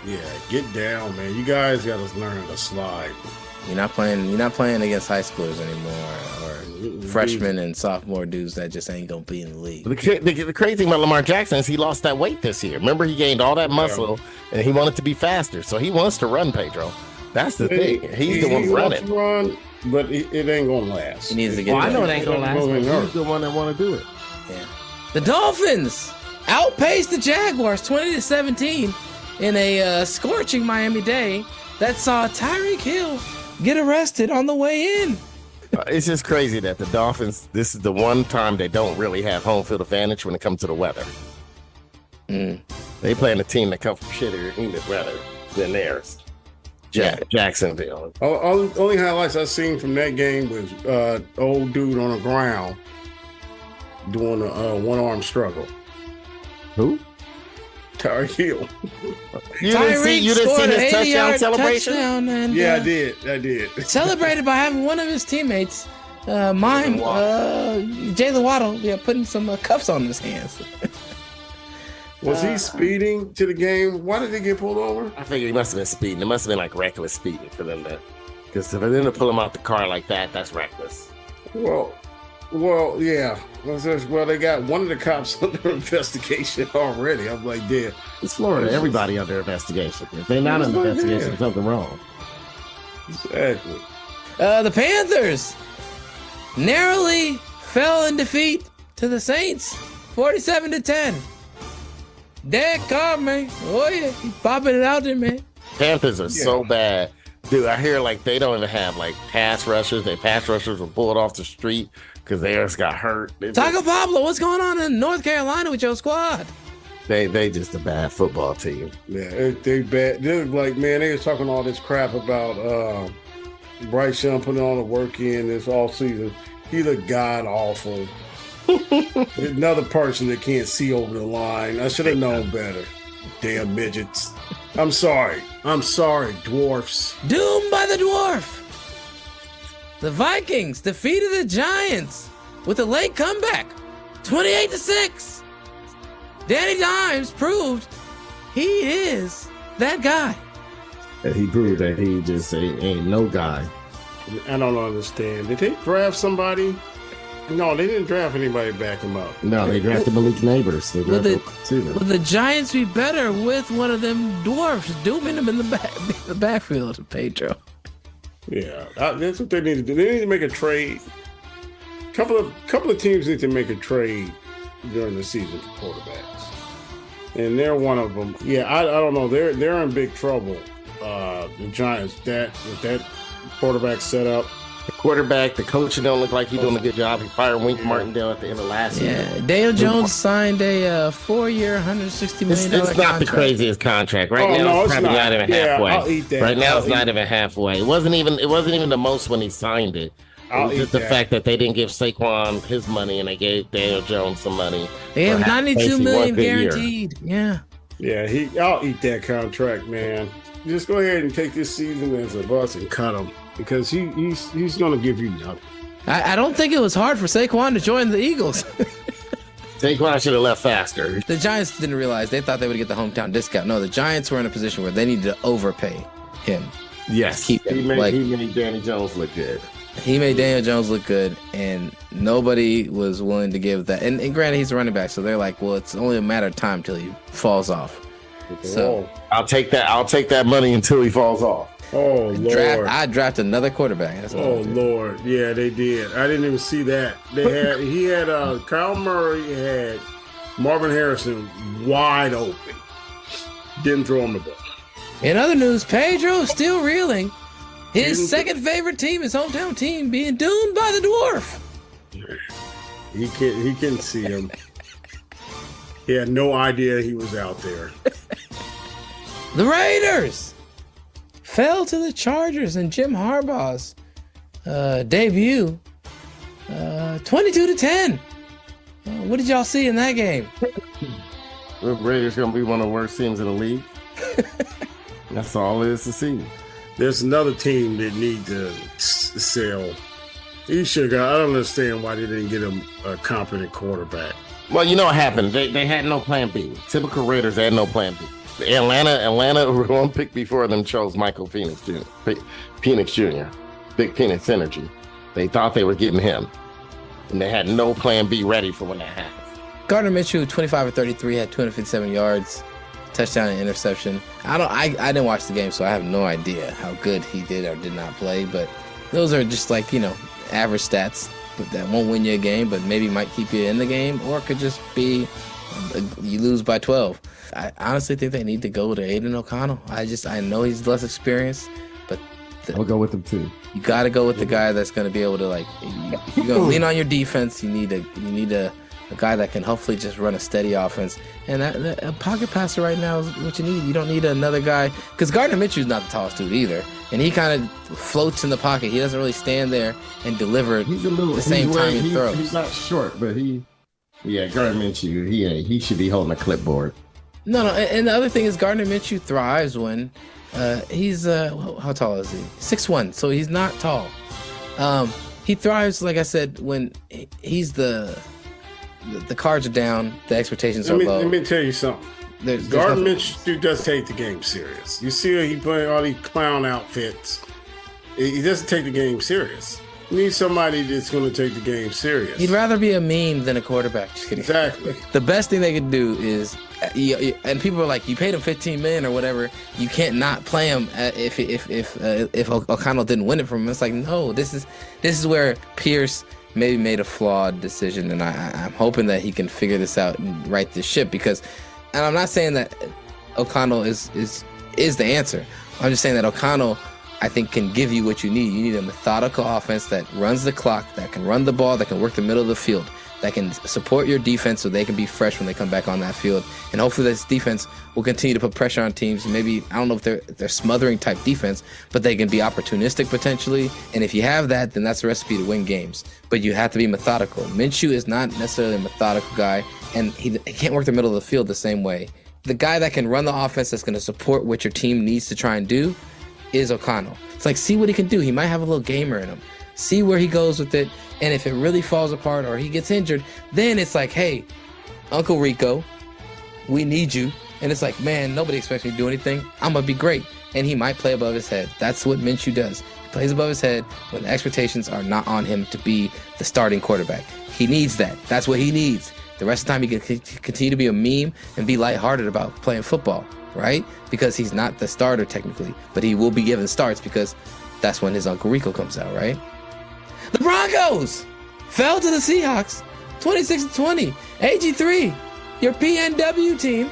Yeah, get down, man. You guys got to learn to slide. You're not playing against high schoolers anymore, or freshmen and sophomore dudes that just ain't gonna be in the league. The crazy thing about Lamar Jackson is he lost that weight this year. Remember, he gained all that muscle and he wanted to be faster, so he wants to run, Pedro. That's the thing. He's the one running. but it ain't gonna last. He needs to get. Well, I know it ain't gonna last. But hurt. he's the one that want to do it. Yeah. The Dolphins outpaced the Jaguars 20-17 in a scorching Miami day that saw Tyreek Hill get arrested on the way in. It's just crazy that the Dolphins, this is the one time they don't really have home field advantage when it comes to the weather. They playing a team that comes from shittier humid weather than theirs. Jacksonville. Only highlights I seen from that game was old dude on the ground doing a one-arm struggle. Who? Tyreek Hill. You didn't see his touchdown celebration? And, yeah, I did. Celebrated by having one of his teammates mime Jalen Waddle, putting some cuffs on his hands. Was he speeding to the game? Why did he get pulled over? I figure he must have been speeding. It must have been like reckless speeding for them to, because for them to pull him out the car like that, that's reckless. Well, yeah. Well, they got one of the cops under investigation already. I'm like, yeah. It's Florida. Everybody under investigation. If they're not under investigation, there's something wrong. Exactly. The Panthers narrowly fell in defeat to the Saints, 47-10. Derek Carr, man. Oh, yeah. He's popping it out there, man. Panthers are so bad. Dude, I hear like they don't even have like pass rushers. Their pass rushers were pulled off the street because theirs got hurt. Taco Pablo, what's going on in North Carolina with your squad? They just a bad football team. Yeah, they bad. They're like, man, they was talking all this crap about Bryce Young putting all the work in this all season. He looked god awful. Another person that can't see over the line. I should have known better. Damn midgets. I'm sorry, dwarfs. Doomed by the dwarf. The Vikings defeated the Giants with a late comeback, 28-6. Danny Dimes proved he is that guy. And he proved that he just ain't no guy. I don't understand. Did they draft somebody? No, they didn't draft anybody to back him up. No, they drafted Malik Neighbors. Would the Giants be better with one of them dwarfs dooming them in the backfield, Pedro? Yeah, that's what they need to do. They need to make a trade. Couple of teams need to make a trade during the season for quarterbacks, and they're one of them. Yeah, I don't know. They're in big trouble. The Giants, with that quarterback set up. The quarterback, the coach don't look like he's doing a good job. He fired Wink Martindale at the end of last season. Yeah, Dale Jones signed a 4-year, $160 million It's not the craziest contract. Right now, it's probably not even halfway. I'll eat that. Right now, it's not even halfway. It wasn't even the most when he signed it. It was just the fact that they didn't give Saquon his money and they gave Daniel Jones some money. They have $92 million guaranteed. Yeah. Yeah, I'll eat that contract, man. Just go ahead and take this season as a bust and cut him. Because he's going to give you nothing. I don't think it was hard for Saquon to join the Eagles. Saquon should have left faster. The Giants didn't realize. They thought they would get the hometown discount. No, the Giants were in a position where they needed to overpay him. Yes. Keep him. He made Danny Jones look good. He made Daniel Jones look good, and nobody was willing to give that. And granted, he's a running back, so they're like, well, it's only a matter of time till he falls off. So I'll take that money until he falls off. Oh, Lord. I drafted another quarterback. That's what Lord. Yeah, they did. I didn't even see that. He had Kyle Murray, had Marvin Harrison wide open. Didn't throw him the ball. In other news, Pedro still reeling. His second favorite team, his hometown team, being doomed by the dwarf. He couldn't see him. He had no idea he was out there. The Raiders fell to the Chargers in Jim Harbaugh's debut, 22-10. What did y'all see in that game? The Raiders gonna be one of the worst teams in the league. That's all there is to see. There's another team that need to sell. I don't understand why they didn't get him a competent quarterback. Well, you know what happened? They had no plan B. Typical Raiders had no plan B. Atlanta were one pick before them chose Michael Penix Jr. Big Penix Energy. They thought they were getting him, and they had no plan B ready for when that happened. Gardner Minshew, 25-33, had 257 yards, touchdown and interception. I didn't watch the game, so I have no idea how good he did or did not play. But those are just like, average stats that won't win you a game, but maybe might keep you in the game, or it could just be you lose by 12. I honestly think they need to go to Aiden O'Connell. I know he's less experienced, but I'll go with him too. You got to go with the guy that's going to be able to you're going to lean on your defense. You need a guy that can hopefully just run a steady offense. And a pocket passer right now is what you need. You don't need another guy, because Gardner Minshew's not the tallest dude either, and he kind of floats in the pocket. He doesn't really stand there and deliver the same time he throws. He's not short, but Gardner Minshew, he should be holding a clipboard. No, and the other thing is Gardner Minshew thrives when he's how tall is he? 6'1", so he's not tall. He thrives, like I said, when he's the cards are down, the expectations are low. Let me tell you something. Gardner Minshew does take the game serious. You see he playing all these clown outfits. He doesn't take the game serious. You need somebody that's going to take the game serious. He'd rather be a meme than a quarterback. Just kidding. Exactly. The best thing they could do is, and people are like, you paid him $15 million or whatever. You can't not play him if O'Connell didn't win it from him. It's like, no, this is where Pierce maybe made a flawed decision, and I'm hoping that he can figure this out and right this ship, because, and I'm not saying that O'Connell is the answer. I'm just saying that O'Connell, I think, can give you what you need. You need a methodical offense that runs the clock, that can run the ball, that can work the middle of the field, that can support your defense so they can be fresh when they come back on that field. And hopefully this defense will continue to put pressure on teams. Maybe, I don't know if they're smothering type defense, but they can be opportunistic potentially. And if you have that, then that's a recipe to win games. But you have to be methodical. Minshew is not necessarily a methodical guy, and he can't work the middle of the field the same way. The guy that can run the offense that's going to support what your team needs to try and do is O'Connell. It's like, see what he can do. He might have a little gamer in him. See where he goes with it. And if it really falls apart or he gets injured, then it's like, hey, Uncle Rico, we need you. And it's like, man, nobody expects me to do anything. I'm going to be great. And he might play above his head. That's what Minshew does. He plays above his head when the expectations are not on him to be the starting quarterback. He needs that. That's what he needs. The rest of the time, he can continue to be a meme and be lighthearted about playing football, right? Because he's not the starter technically, but he will be given starts because that's when his Uncle Rico comes out, right? The Broncos fell to the Seahawks 26-20. AG3, your PNW team,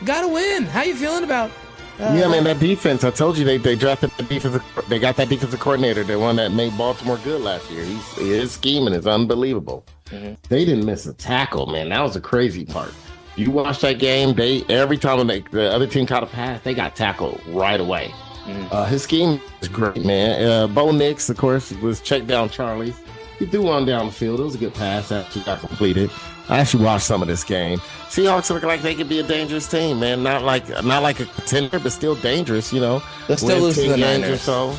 got to win. How you feeling about man, that defense, I told you they drafted the defensive, they got that defensive coordinator, the one that made Baltimore good last year. His scheming is unbelievable. Mm-hmm. They didn't miss a tackle, man. That was the crazy part. You watch that game, every time the other team caught a pass, they got tackled right away. Mm-hmm. His scheme is great, man. Bo Nix, of course, was checked down Charlie. He threw one down the field. It was a good pass after he got completed. I actually watched some of this game. Seahawks look like they could be a dangerous team, man. Not like a contender, but still dangerous, you know. They're still lose to the Niners. So.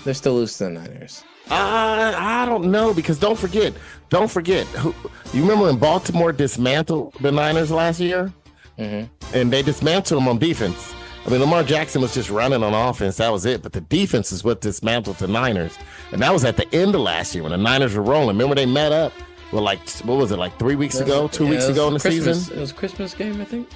They're still lose to the Niners. I don't know, because don't forget. You remember when Baltimore dismantled the Niners last year? Mm-hmm. And they dismantled them on defense. I mean, Lamar Jackson was just running on offense. That was it. But the defense is what dismantled the Niners. And that was at the end of last year when the Niners were rolling. Remember they met up? Well, like, what was it, like 3 weeks ago, 2 weeks ago in the season? It was a Christmas game, I think.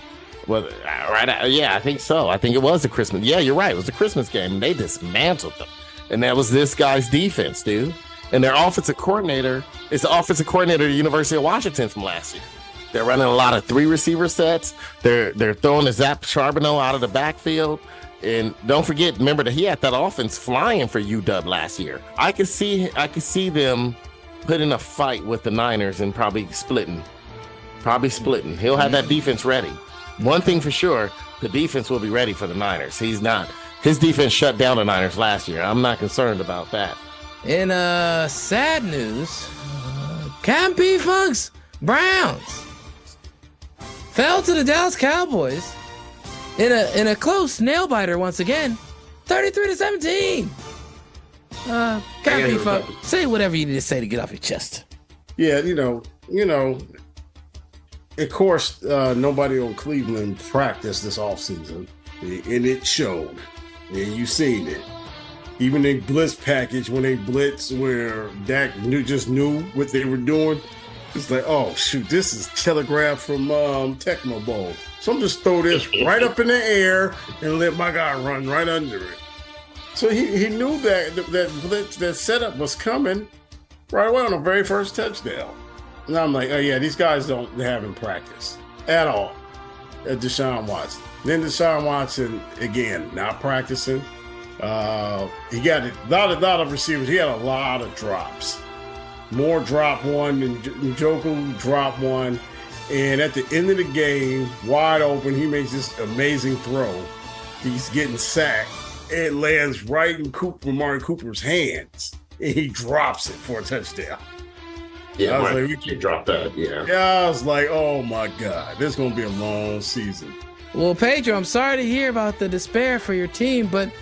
Well, right. Yeah, I think so. I think it was a Christmas. Yeah, you're right. It was a Christmas game. And they dismantled them. And that was this guy's defense, dude. And their offensive coordinator is the offensive coordinator at the University of Washington from last year. They're running a lot of 3 receiver sets. They're throwing the Zap Charbonneau out of the backfield. And don't forget, remember that he had that offense flying for UW last year. I could see them putting a fight with the Niners and probably splitting. He'll have that defense ready. One thing for sure, the defense will be ready for the Niners. He's not. His defense shut down the Niners last year. I'm not concerned about that. In sad news, Cam P. Funk's Browns fell to the Dallas Cowboys in a close nail biter once again, 33-17. Cam P. Funk, say whatever you need to say to get off your chest. Yeah, you know. Of course, nobody on Cleveland practiced this offseason, and it showed. And you seen it. Even they blitz package, when they blitz, where Dak just knew what they were doing. It's like, oh, shoot, this is telegraphed from Tecmo Bowl. So I'm just throw this right up in the air and let my guy run right under it. So he knew that setup was coming right away on the very first touchdown. And I'm like, oh yeah, these guys haven't practiced at all at Deshaun Watson. Then Deshaun Watson, again, not practicing. He got a lot of receivers. He had a lot of drops. More drop one than Njoku drop one. And at the end of the game, wide open, he makes this amazing throw. He's getting sacked. It lands right in Martin Cooper's hands. And he drops it for a touchdown. Yeah, I was like, we can't drop that. Yeah. Yeah, I was like, oh my God, this is going to be a long season. Well, Pedro, I'm sorry to hear about the despair for your team, but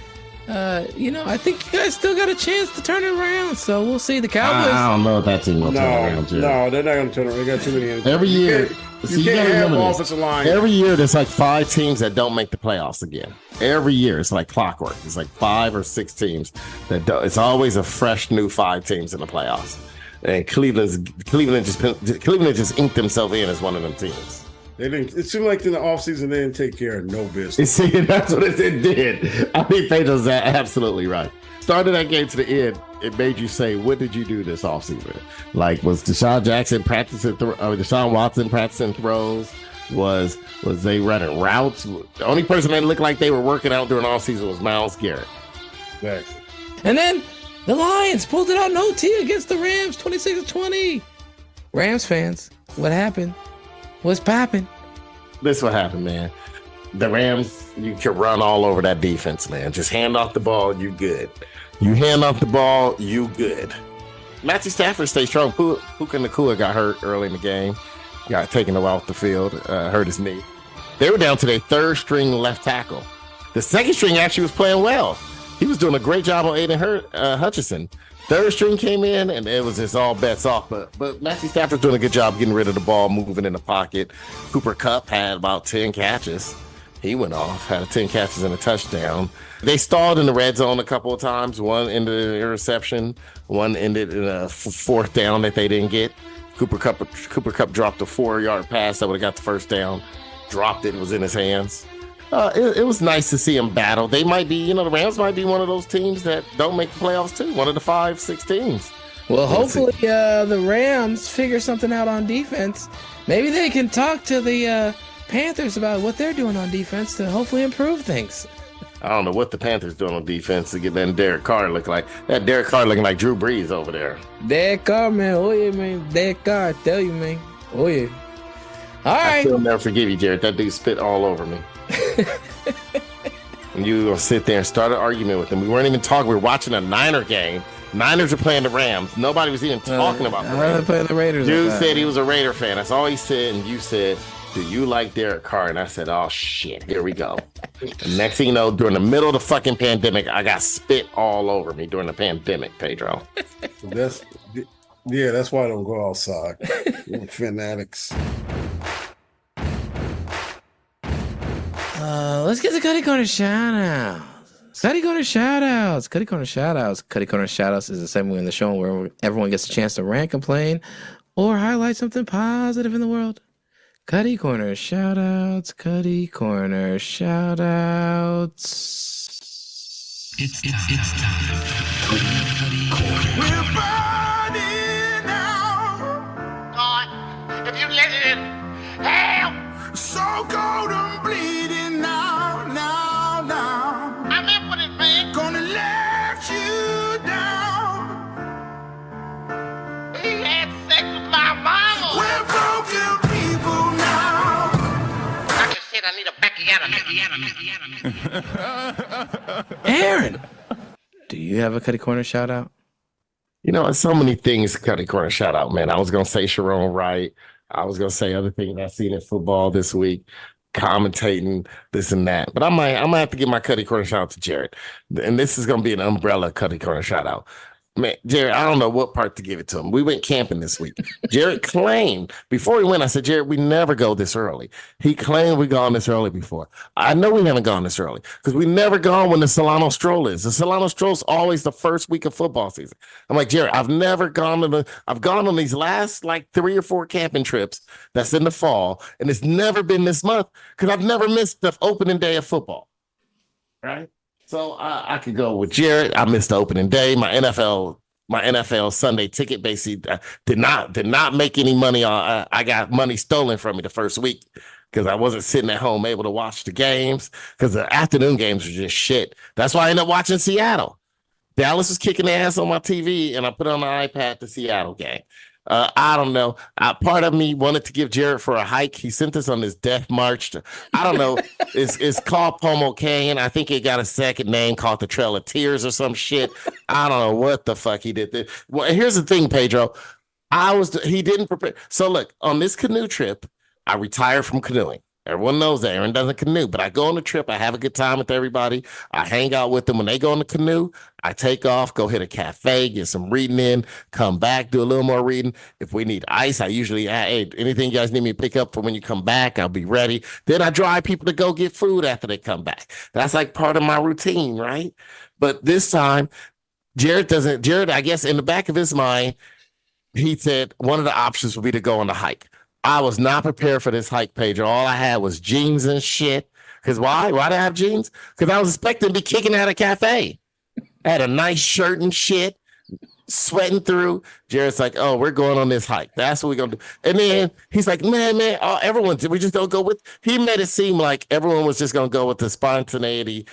I think you guys still got a chance to turn it around. So we'll see. The Cowboys. I don't know if that team will turn around, Jerry. No, they're not going to turn around. They got too many. Every year, you can't have offensive line. Every year, there's like 5 teams that don't make the playoffs again. Every year, it's like clockwork. It's like 5 or 6 teams that don't. It's always a fresh new 5 teams in the playoffs. And Cleveland just inked themselves in as one of them teams. They didn't. It seemed like in the offseason they didn't take care of no business. See, that's what it did. I think Pedro's absolutely right. Started that game to the end, it made you say, "What did you do this offseason?" Like, was Deshaun Watson practicing throws? Was they running routes? The only person that looked like they were working out during off season was Myles Garrett. Right. And then the Lions pulled it out in OT against the Rams, 26-20. Rams fans, what happened? What's popping? This is what happened, man. The Rams, you can run all over that defense, man. Just hand off the ball, you good. You hand off the ball, you good. Matthew Stafford stayed strong. Puka Nacua got hurt early in the game. Got taken off the field, hurt his knee. They were down to their 3rd string left tackle. The 2nd string actually was playing well. He was doing a great job on Aiden Hutchinson. 3rd string came in, and it was just all bets off. But Matthew Stafford's doing a good job getting rid of the ball, moving in the pocket. Cooper Kupp had about 10 catches. He went off, had 10 catches and a touchdown. They stalled in the red zone a couple of times. One ended in an interception. One ended in a 4th down that they didn't get. Cooper Kupp dropped a 4-yard pass that would have got the 1st down. Dropped it, was in his hands. It was nice to see him battle. They might be, the Rams might be one of those teams that don't make the playoffs too. One of the 5-6 teams. Well, hopefully the Rams figure something out on defense. Maybe they can talk to the Panthers about what they're doing on defense to hopefully improve things. I don't know what the Panthers doing on defense to get that Derek Carr look like. That Derek Carr looking like Drew Brees over there. Derek Carr, man. Oh, yeah, man. Derek Carr, I tell you, man. Oh, yeah. All right. I still never forgive you, Jared. That dude spit all over me. And you gonna sit there and start an argument with him. We weren't even talking. We were watching a Niner game. Niners are playing the Rams. Nobody was even talking about the Rams. Playing the Raiders. Dude said he was a Raider fan. That's all he said. And you said, "Do you like Derek Carr?" And I said, "Oh shit, here we go." And next thing you know, during the middle of the fucking pandemic, I got spit all over me during the pandemic, Pedro. That's why I don't go outside. Fanatics. Let's get the Cuddy Corner shout-outs. Cuddy Corner shout-outs. Cuddy Corner shout-outs. Cuddy Corner shout-outs is a segment in the show where everyone gets a chance to rant, complain, or highlight something positive in the world. Cuddy Corner shout-outs. Cuddy Corner shout-outs. It's time. We're burning now. God, if you let it in, hell, so cold and bleeding now. I'm in for it, man. Gonna let you down. He had sex with my mama. We're broken people now. I just said I need a back. Aaron, do you have a Cuddy Corner shout-out? It's so many things Cuddy Corner shout out, man. I was going to say Sharon Wright. I was going to say other things I've seen in football this week, commentating this and that. But I might have to give my Cuddy Corner shout out to Jared. And this is going to be an umbrella Cuddy Corner shout out. Man, Jared, I don't know what part to give it to him. We went camping this week. Jared claimed, before he went, I said, Jared, we never go this early. He claimed we gone this early before. I know we haven't gone this early because we never gone when the Solano Stroll is. The Solano Stroll is always the first week of football season. I'm like, Jared, I've gone on these last like 3 or 4 camping trips that's in the fall, and it's never been this month because I've never missed the opening day of football. Right? So I could go with Jared. I missed the opening day. My NFL Sunday ticket basically did not make any money. I got money stolen from me the first week because I wasn't sitting at home able to watch the games because the afternoon games were just shit. That's why I ended up watching Seattle. Dallas was kicking their ass on my TV, and I put on the iPad the Seattle game. I don't know. Part of me wanted to give Jared for a hike. He sent us on this death march. I don't know. It's called Pomo Canyon. I think it got a second name called the Trail of Tears or some shit. I don't know what the fuck he did. Well, here's the thing, Pedro. He didn't prepare. So look, on this canoe trip, I retired from canoeing. Everyone knows that Aaron doesn't canoe, but I go on the trip. I have a good time with everybody. I hang out with them. When they go on the canoe, I take off, go hit a cafe, get some reading in, come back, do a little more reading. If we need ice, I usually, hey, anything you guys need me to pick up for when you come back, I'll be ready. Then I drive people to go get food after they come back. That's like part of my routine, right? But this time, Jared, I guess in the back of his mind, he said one of the options would be to go on the hike. I was not prepared for this hike, Pedro. All I had was jeans and shit. Because why? Why did I have jeans? Because I was expecting to be kicking out a cafe. I had a nice shirt and shit, sweating through. Jared's like, oh, we're going on this hike. That's what we're going to do. And then he's like, man, we just don't go with. He made it seem like everyone was just going to go with the spontaneity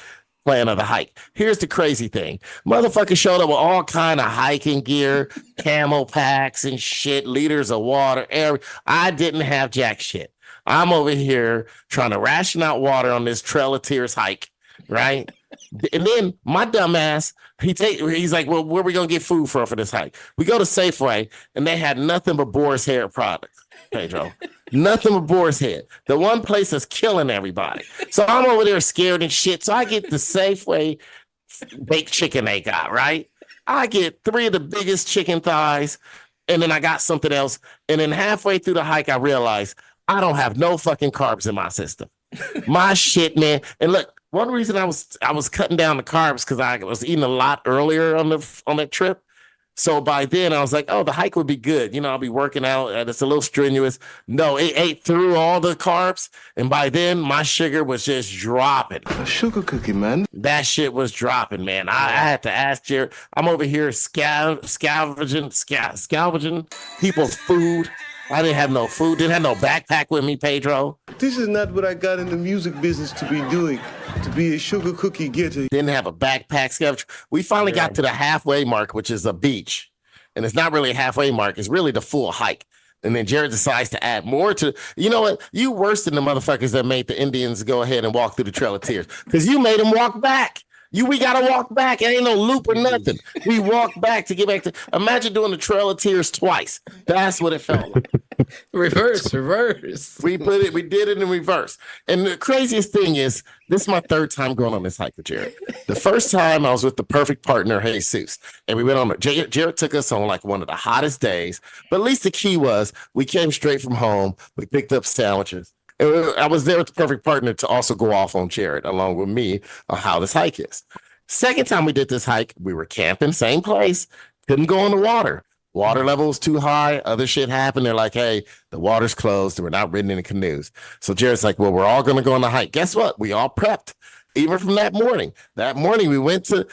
plan of the hike. Here's the crazy thing. Motherfucker showed up with all kind of hiking gear, camel packs and shit, liters of water. I didn't have jack shit. I'm over here trying to ration out water on this Trail of Tears hike, right? And then my dumb ass, he's like, well, where are we going to get food for this hike? We go to Safeway, and they had nothing but boar's hair products, Pedro. Nothing but boar's head. The one place that's killing everybody. So I'm over there scared and shit. So I get the Safeway baked chicken they got, right? I get 3 of the biggest chicken thighs, and then I got something else. And then halfway through the hike, I realized I don't have no fucking carbs in my system. My shit, man. And look, one reason I was cutting down the carbs because I was eating a lot earlier on that trip. So by then I was like, oh, the hike would be good. You know, I'll be working out and it's a little strenuous. No, it ate through all the carbs. And by then my sugar was just dropping. A sugar cookie, man. That shit was dropping, man. I had to ask Jared. I'm over here scavenging people's food. I didn't have no food, didn't have no backpack with me, Pedro. This is not what I got in the music business to be doing, to be a sugar cookie getter. Didn't have a backpack scavenger. We finally got to the halfway mark, which is a beach. And it's not really a halfway mark. It's really the full hike. And then Jared decides to add more to, you know what? You worse than the motherfuckers that made the Indians go ahead and walk through the Trail of Tears. Because you made them walk back. We got to walk back. It ain't no loop or nothing. We walked back to get back to, imagine doing the Trail of Tears twice. That's what it felt like. Reverse. We did it in reverse. And the craziest thing is, this is my 3rd time going on this hike with Jared. The first time I was with the perfect partner, Jesus. And we went on, Jared took us on like one of the hottest days. But at least the key was we came straight from home. We picked up sandwiches. I was there with the perfect partner to also go off on Jared along with me on how this hike is. Second time we did this hike, we were camping, same place, couldn't go in the water. Water level was too high. Other shit happened. They're like, hey, the water's closed. We're not ridden in canoes. So Jared's like, well, we're all going to go on the hike. Guess what? We all prepped. Even from that morning. That morning we went to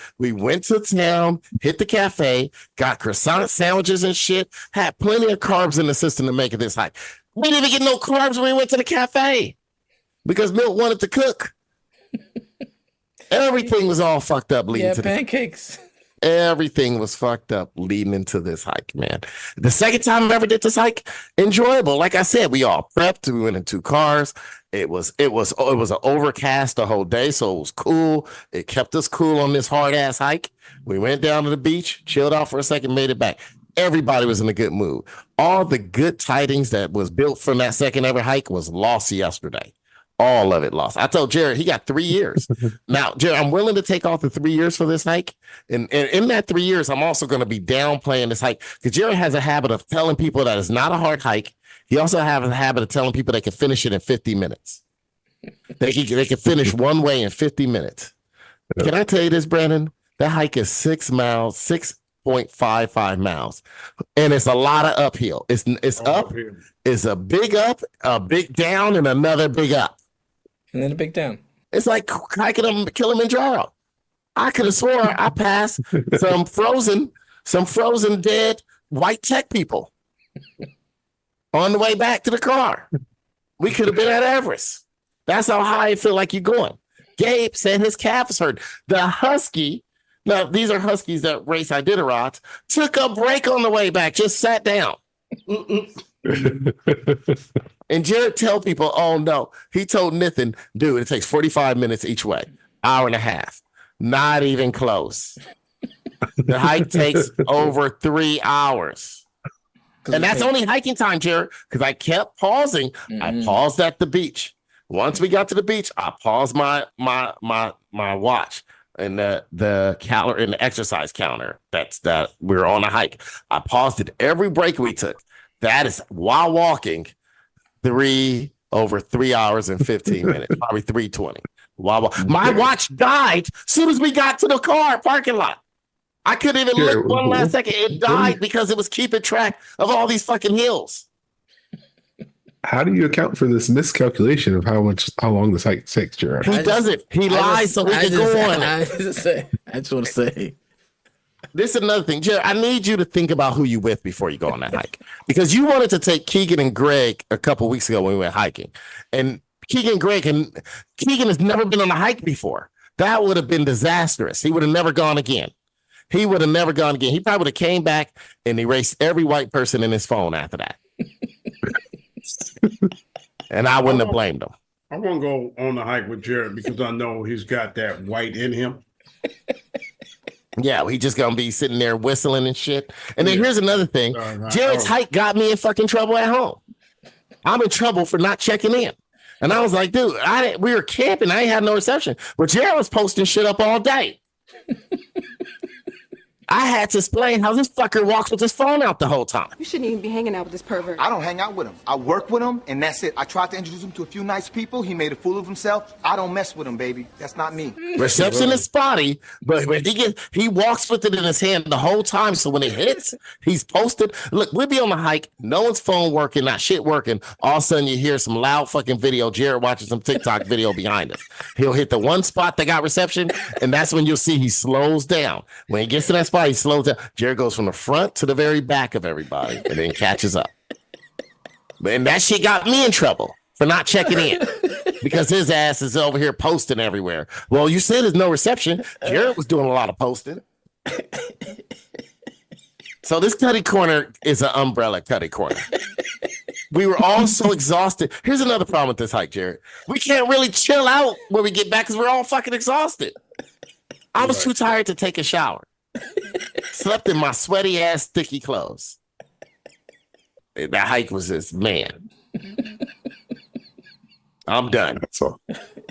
town, hit the cafe, got croissant sandwiches and shit, had plenty of carbs in the system to make it this hike. We didn't even get no carbs when we went to the cafe because Milt wanted to cook. Everything was all fucked up leading to pancakes. Everything was fucked up leading into this hike, man. The second time I ever did this hike, enjoyable. Like I said, we all prepped. We went in 2 cars. It was an overcast the whole day, so it was cool. It kept us cool on this hard ass hike. We went down to the beach, chilled out for a second, made it back. Everybody was in a good mood. All the good tidings that was built from that second ever hike was lost yesterday. All of it lost. I told Jared he got 3 years. Now, Jared, I'm willing to take off the 3 years for this hike. And in that 3 years, I'm also going to be downplaying this hike because Jared has a habit of telling people that it's not a hard hike. He also has a habit of telling people they can finish it in 50 minutes. They can finish one way in 50 minutes. Can I tell you this, Brandon? That hike is 6 miles, 6.55 miles. And it's a lot of uphill. It's up. It's a big up, a big down, and another big up. And then a big down. It's like hiking a Kilimanjaro. I could have swore I passed some frozen dead white tech people on the way back to the car. We could have been at Everest. That's how high I feel like you're going. Gabe said his calf was hurt. The husky, now these are huskies that race Iditarods, took a break on the way back, just sat down. And Jared tell people, oh no, he told Nathan, dude, it takes 45 minutes each way, hour and a half. Not even close. The hike takes over 3 hours. And that's only hiking time, Jared, because I kept pausing. I paused at the beach. Once we got to the beach, I paused my watch and the calendar and the exercise counter. That's that we were on a hike. I paused it every break we took. That is while walking over 3 hours and 15 minutes, probably 3:20. Wow. My watch died as soon as we got to the car parking lot. I couldn't even look one last second. It died because it was keeping track of all these fucking hills. How do you account for this miscalculation of how long this hike takes, Jared? He doesn't. He lies so he can go on. I just want to say. This is another thing, Jared. I need you to think about who you with before you go on that hike. Because you wanted to take Keegan and Greg a couple weeks ago when we went hiking. And Keegan has never been on a hike before. That would have been disastrous. He would have never gone again. He probably would have came back and erased every white person in his phone after that. And I wouldn't have blamed him. I won't go on the hike with Jared because I know he's got that white in him. Yeah, he just gonna be sitting there whistling and shit. And then here's another thing. Jared's hike got me in fucking trouble at home. I'm in trouble for not checking in. And I was like, dude, we were camping. I ain't had no reception. But Jared was posting shit up all day. I had to explain how this fucker walks with his phone out the whole time. You shouldn't even be hanging out with this pervert. I don't hang out with him. I work with him, and that's it. I tried to introduce him to a few nice people. He made a fool of himself. I don't mess with him, baby. That's not me. Reception is spotty, but when he walks with it in his hand the whole time. So when it hits, he's posted. Look, we'll be on the hike. No one's phone working, not shit working. All of a sudden, you hear some loud fucking video. Jared watching some TikTok video behind us. He'll hit the one spot that got reception, and that's when you'll see he slows down. When he gets to that spot, he slows down. Jared goes from the front to the very back of everybody and then catches up. And that shit got me in trouble for not checking in because his ass is over here posting everywhere. Well, you said there's no reception. Jared was doing a lot of posting. So this cutty corner is an umbrella cutty corner. We were all so exhausted. Here's another problem with this hike, Jared. We can't really chill out when we get back because we're all fucking exhausted. I was too tired to take a shower. Slept in my sweaty ass sticky clothes. That hike was just, man. I'm done.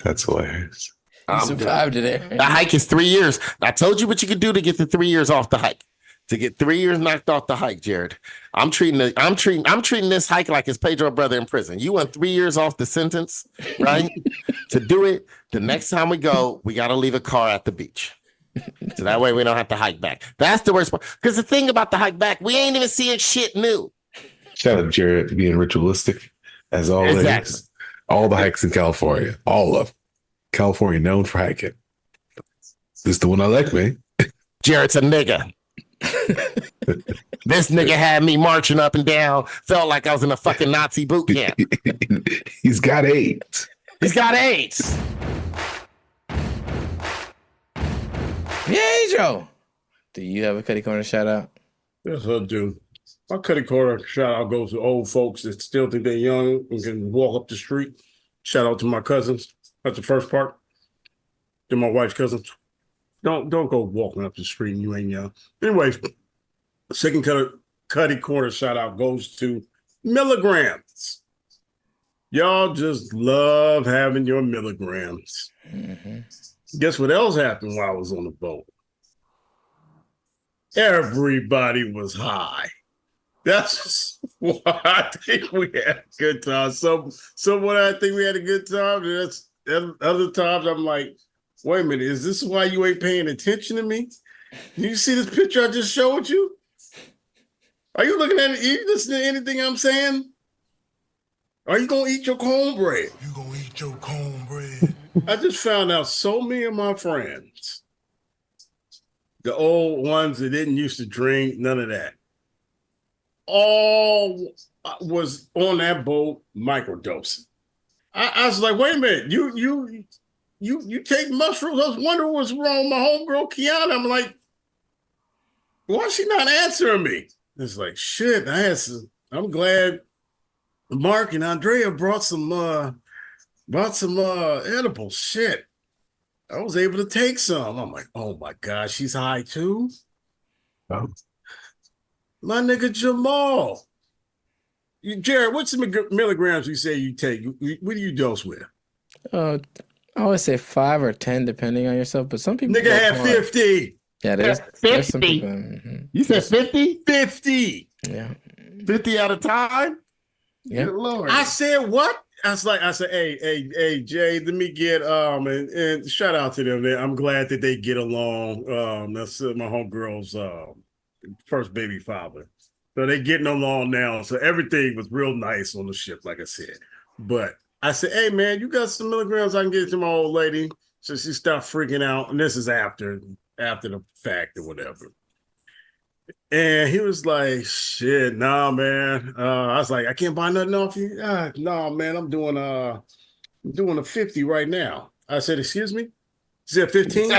That's hilarious. You survived it. The hike is 3 years. I told you what you could do to get the 3 years off the hike. To get 3 years knocked off the hike, Jared. I'm treating this hike like it's Pedro brother in prison. You want 3 years off the sentence, right? To do it, the next time we go, we got to leave a car at the beach. So that way we don't have to hike back. That's the worst part. Because the thing about the hike back, we ain't even seeing shit new. Shout out to Jared being ritualistic as always. Exactly. All the hikes in California, all of them. California known for hiking. This is the one I like, man. Jared's a nigga. This nigga had me marching up and down. Felt like I was in a fucking Nazi boot camp. He's got AIDS. He's got AIDS. Yay, Joe. Do you have a Cutty Corner shout out? Yes, I do. My Cutty Corner shout out goes to old folks that still think they're young and can walk up the street. Shout out to my cousins. That's the first part. To my wife's cousins. Don't go walking up the street and you ain't young. Anyways, second Cutty Corner shout out goes to milligrams. Y'all just love having your milligrams. Mm-hmm. Guess what else happened while I was on the boat? Everybody was high. That's why I think we had a good time. Someone I think we had a good time. And other times I'm like, wait a minute, is this why you ain't paying attention to me? You see this picture I just showed you? Are you looking at it? Are you listening to anything I'm saying? Are you gonna eat your cornbread? You gonna eat your cornbread? I just found out so many of my friends the old ones that didn't used to drink, none of that. All was on that boat microdosing. I was like, wait a minute, you take mushrooms? I was wondering what's wrong with my homegirl Kiana. I'm like, why is she not answering me? It's like, shit, I'm glad Mark and Andrea brought some edibles. Shit. I was able to take some. I'm like, oh my God, she's high too? Oh. My nigga Jamal. Jared, what's the milligrams you say you take? What do you dose with? I always say 5 or 10, depending on yourself. But some people Nigga had 50. Yeah, there's some 50. people. You said 50? 50. Yeah. 50 at a time? Yeah. Good Lord. I said, what? I said, hey, Jay, let me get and shout out to them. I'm glad that they get along. That's my homegirl's first baby father. So they getting along now. So everything was real nice on the ship, like I said. But I said, hey man, you got some milligrams I can get to my old lady. So she stopped freaking out. And this is after the fact or whatever. And he was like, shit, nah, man. I was like, I can't buy nothing off you. Nah, man, I'm doing a 50 right now. I said, excuse me? You said 15?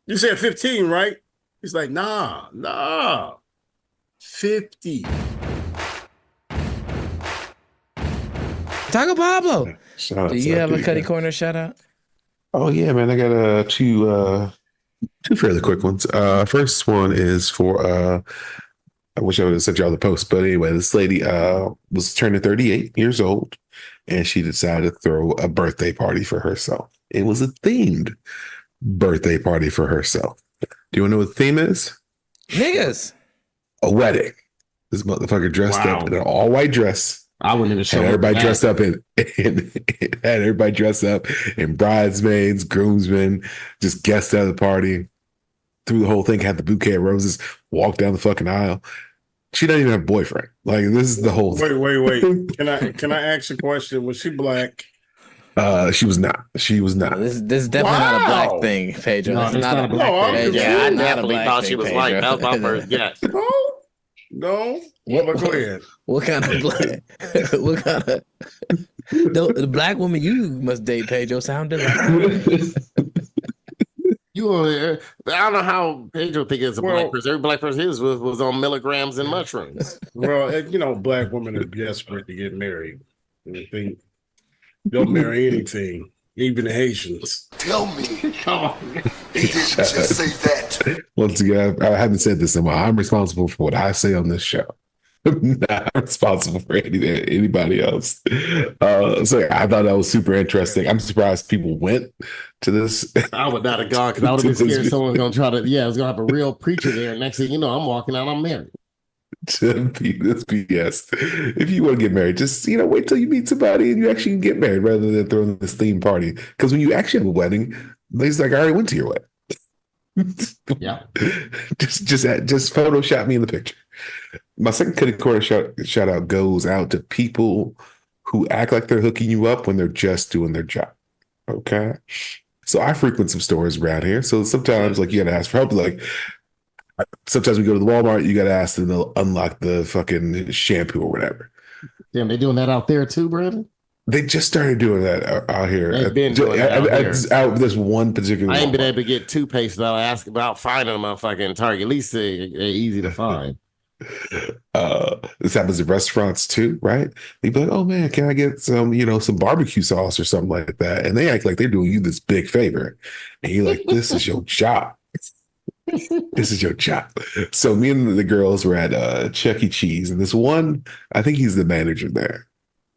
You said 15, right? He's like, nah. 50. Taco Pablo. Shout Do out you to have a that Cuddy dude. Corner shout out? Oh yeah, man. I got two fairly quick ones. First one is for I wish I would have sent y'all the post, but anyway, this lady was turning 38 years old, and she decided to throw a birthday party for herself. It was a themed birthday party for herself. Do you want to know what the theme is? Niggas. A wedding. This motherfucker dressed up in an all white dress. I wouldn't even show Had everybody that. dressed up had everybody dressed up in bridesmaids, groomsmen, just guests at the party. Through the whole thing, had the bouquet of roses, walked down the fucking aisle. She doesn't even have a boyfriend. Like, this is the whole thing. Wait. Can I ask a question? Was she black? She was not. This is definitely not a black thing, Pedro. No, It's it's not a black I'm thing. confused. Yeah, I Not a definitely black thought thing, she was Pedro. white. That was my first guess. No. But go ahead. What kind of black? What kind of the black woman you must date, Pedro, sounded like? You over there? I don't know how Pedro think it's a black person. Every black person his was on milligrams and mushrooms. Well, black women are desperate to get married. They'll marry anything, even the Haitians. Tell me. Come on. He didn't just say that. Once again, I haven't said this in a while. I'm responsible for what I say on this show. I'm not responsible for anybody else. So I thought that was super interesting. I'm surprised people went to this. I would not have gone because I would have been scared someone's going to try to, I was going to have a real preacher there. Next thing you know, I'm walking out, I'm married. To be this BS. If you want to get married, just wait till you meet somebody and you actually can get married rather than throwing this theme party. Because when you actually have a wedding, ladies like, I already went to your wedding. Yeah. just Photoshop me in the picture. My second Cuddy Corner shout out goes out to people who act like they're hooking you up when they're just doing their job. Okay. So I frequent some stores around here. So sometimes you gotta ask for help. Like sometimes we go to the Walmart, you gotta ask them to unlock the fucking shampoo or whatever. Damn, they doing that out there too, Brandon? They just started doing that out here. They've been doing that out here. Out this one particular I ain't been Walmart. able to get toothpaste without asking about finding them on fucking Target. At least they're easy to find. This happens at restaurants too, right? They'd be like, "Oh man, can I get some, some barbecue sauce or something like that?" And they act like they're doing you this big favor, and you're like, "This is your job. This is your job." So me and the girls were at Chuck E. Cheese, and this one, I think he's the manager there.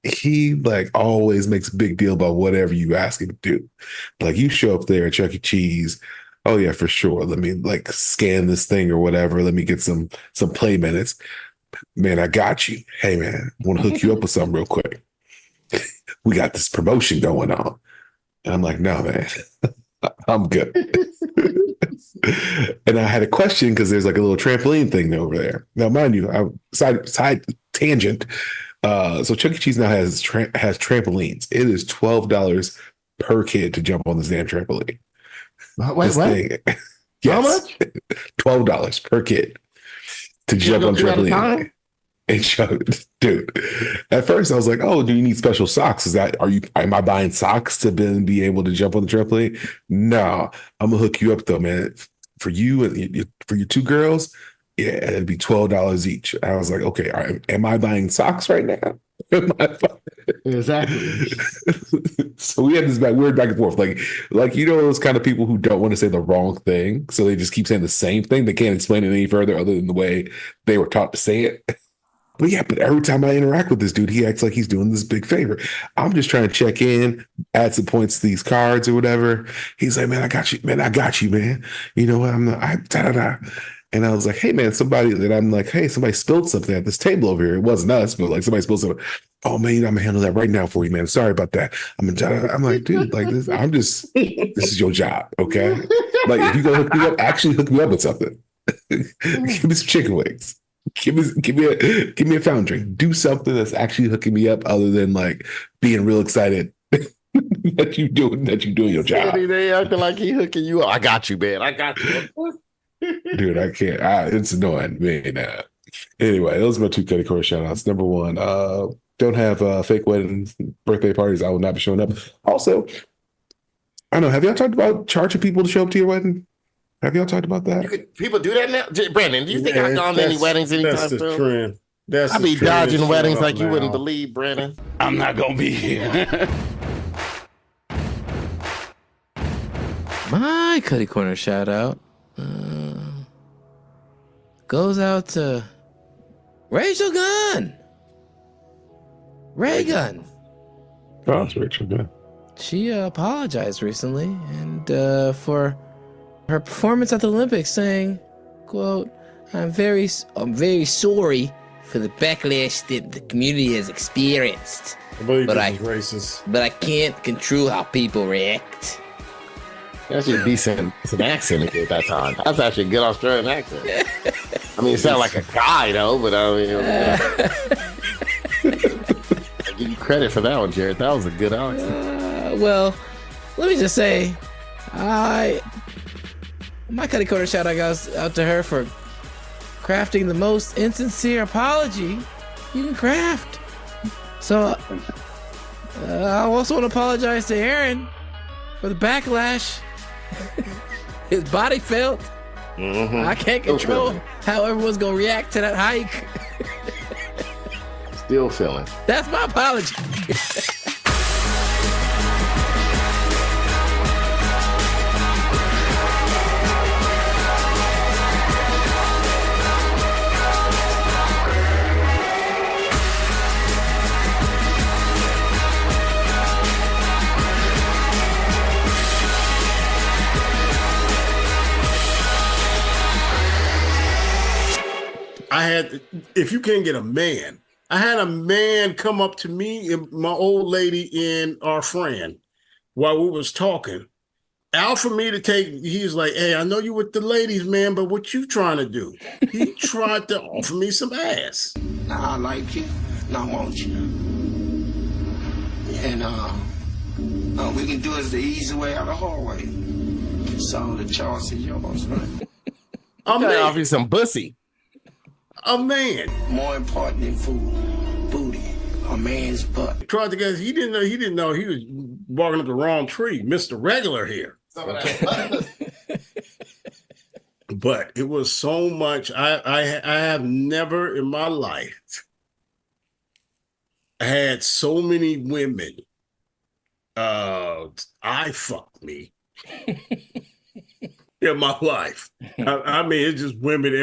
He always makes a big deal about whatever you ask him to do. Like you show up there at Chuck E. Cheese. Oh yeah, for sure. Let me scan this thing or whatever. Let me get some play minutes. Man, I got you. Hey man, I want to hook you up with something real quick. We got this promotion going on. And I'm like, no, man, I'm good. And I had a question because there's a little trampoline thing over there. Now, mind you, side tangent. So Chuck E. Cheese now has trampolines. It is $12 per kid to jump on this damn trampoline. Wait, what? Yes. How much? $12 per kid to jump on trampoline. And dude, at first I was like, "Oh, do you need special socks? Am I buying socks to then be able to jump on the trampoline?" No, I'm gonna hook you up though, man. For you and for your two girls, yeah, it'd be $12 each. I was like, "Okay, am I buying socks right now?" Exactly. So we had this weird back and forth, like those kind of people who don't want to say the wrong thing, so they just keep saying the same thing. They can't explain it any further other than the way they were taught to say it. But every time I interact with this dude, he acts like he's doing this big favor. I'm just trying to check in, add some points to these cards or whatever. He's like, "Man, I got you, man. You know what? Da-da-da." And I was like, "Hey, man, somebody spilled something at this table over here. It wasn't us, but like somebody spilled something. Oh, man, I'm gonna handle that right now for you, man. Sorry about that." I'm like, dude, like this. This is your job, okay? Like, if you gonna hook me up, actually hook me up with something. Give me some chicken wings. Give me a fountain drink. Do something that's actually hooking me up, other than like being real excited that you doing your job. They acting like he hooking you up. I got you, man. I got you. Dude, I can't. It's annoying, man. Anyway, those are my two category shout outs. Number one, don't have fake weddings, birthday parties. I will not be showing up. Also, I don't know. Have y'all talked about charging people to show up to your wedding? Have y'all talked about that? People do that now? Brandon, do you think I've gone to any weddings anytime soon? That's the trend. I be dodging weddings like you wouldn't believe, Brandon. I'm not gonna be here. My Cuddy Corner shout out goes out to Rachel Gunn. Ray Gunn. Oh, it's Rachel Gunn. She apologized recently and for her performance at the Olympics, saying, quote, I'm very sorry for the backlash that the community has experienced. But I can't control how people react. That's a decent accent at that time. That's actually a good Australian accent. I mean, it sounds like a guy, though, but I give you credit for that one, Jared. That was a good accent. Well, let me just say, my Cuddy Corner shout out goes out to her for crafting the most insincere apology you can craft. So, I also want to apologize to Aaron for the backlash his body felt. Mm-hmm. I can't control how everyone's going to react to that hike. Still feeling. That's my apology. If you can't get a man, I had a man come up to me and my old lady and our friend while we was talking. Out for me to take, he's like, hey, I know you with the ladies, man, but what you trying to do? He tried to offer me some ass. Now I like you, now I want you. And we can do it the easy way or the hard way. So the choice is yours, right? I'm gonna offer you some pussy. A man. More important than food, booty, a man's butt. Tried to guess. He didn't know he was walking up the wrong tree. Mr. Regular here. Okay. But it was so much. I have never in my life had so many women. I fucked me. In my life. I mean, it's just women.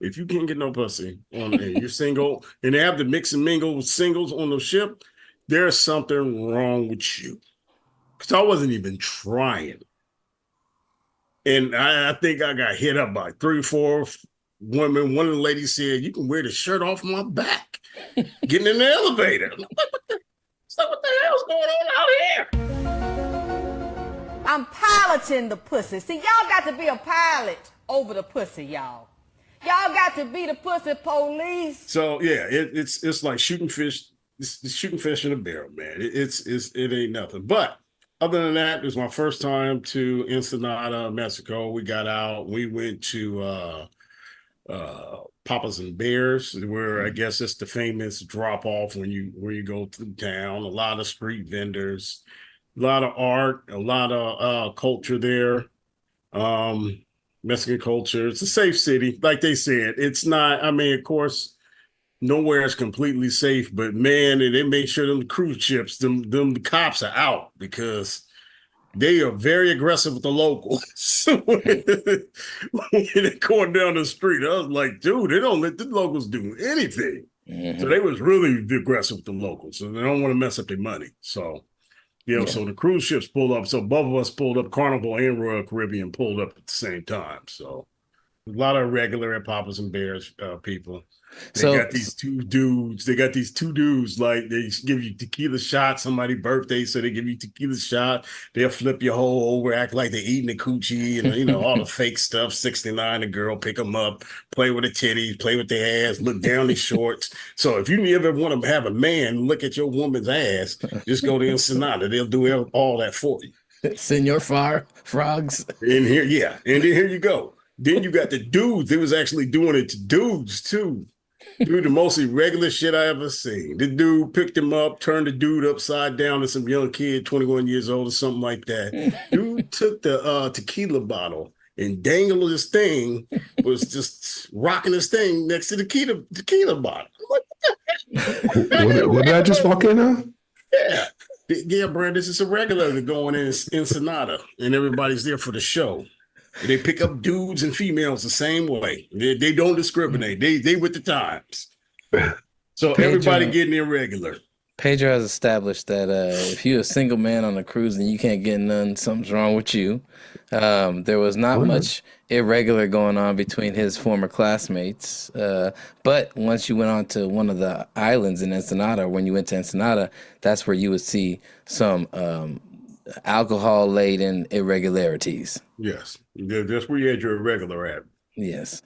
If you can't get no pussy on there, you're single, and they have to mix and mingle with singles on the ship, there's something wrong with you. Because I wasn't even trying. And I think I got hit up by 3 or 4 women. One of the ladies said, you can wear the shirt off my back. Getting in the elevator. I'm like, what the hell's going on out here? I'm piloting the pussy. See, y'all got to be a pilot over the pussy, y'all. Y'all got to be the pussy police. So yeah, it's like shooting fish. It's shooting fish in a barrel, man. It ain't nothing. But other than that, it was my first time to Ensenada, Mexico. We got out. We went to Papas and Bears, where I guess it's the famous drop off when you go through town. A lot of street vendors, a lot of art, a lot of culture there. Mexican culture. It's a safe city, like they said. It's not. I mean, of course, nowhere is completely safe, but man, they make sure them cruise ships, them cops are out because they are very aggressive with the locals. When they're going down the street, I was like, dude, they don't let the locals do anything. So they was really aggressive with the locals. So they don't want to mess up their money. So, so the cruise ships pulled up. So both of us pulled up. Carnival and Royal Caribbean pulled up at the same time. So a lot of regular at Papas and Bears people. They got these two dudes. Like they give you tequila shots. Somebody's birthday, so they give you tequila shot. They'll flip your whole over, act like they're eating a coochie, and all the fake stuff. 69, a girl, pick them up, play with the titties, play with their ass, look down their shorts. So if you ever want to have a man look at your woman's ass, just go to Ensenada. They'll do all that for you. Senor Frogs. And here you go. Then you got the dudes. They was actually doing it to dudes too. Dude, the most irregular shit I ever seen. The dude picked him up, turned the dude upside down to some young kid, 21 years old or something like that. Dude took the tequila bottle and dangled his thing, was just rocking his thing next to the tequila bottle. What did I just walk in on? Yeah, Brad, this is a regular going in Ensenada, and everybody's there for the show. They pick up dudes and females the same way. They don't discriminate. They with the times. So everybody getting irregular. Pedro has established that if you're a single man on a cruise and you can't get none, something's wrong with you. There was not much irregular going on between his former classmates. But once you went on to one of the islands in Ensenada, when you went to Ensenada, that's where you would see some alcohol-laden irregularities. Yes, that's where you had your irregular at. Yes.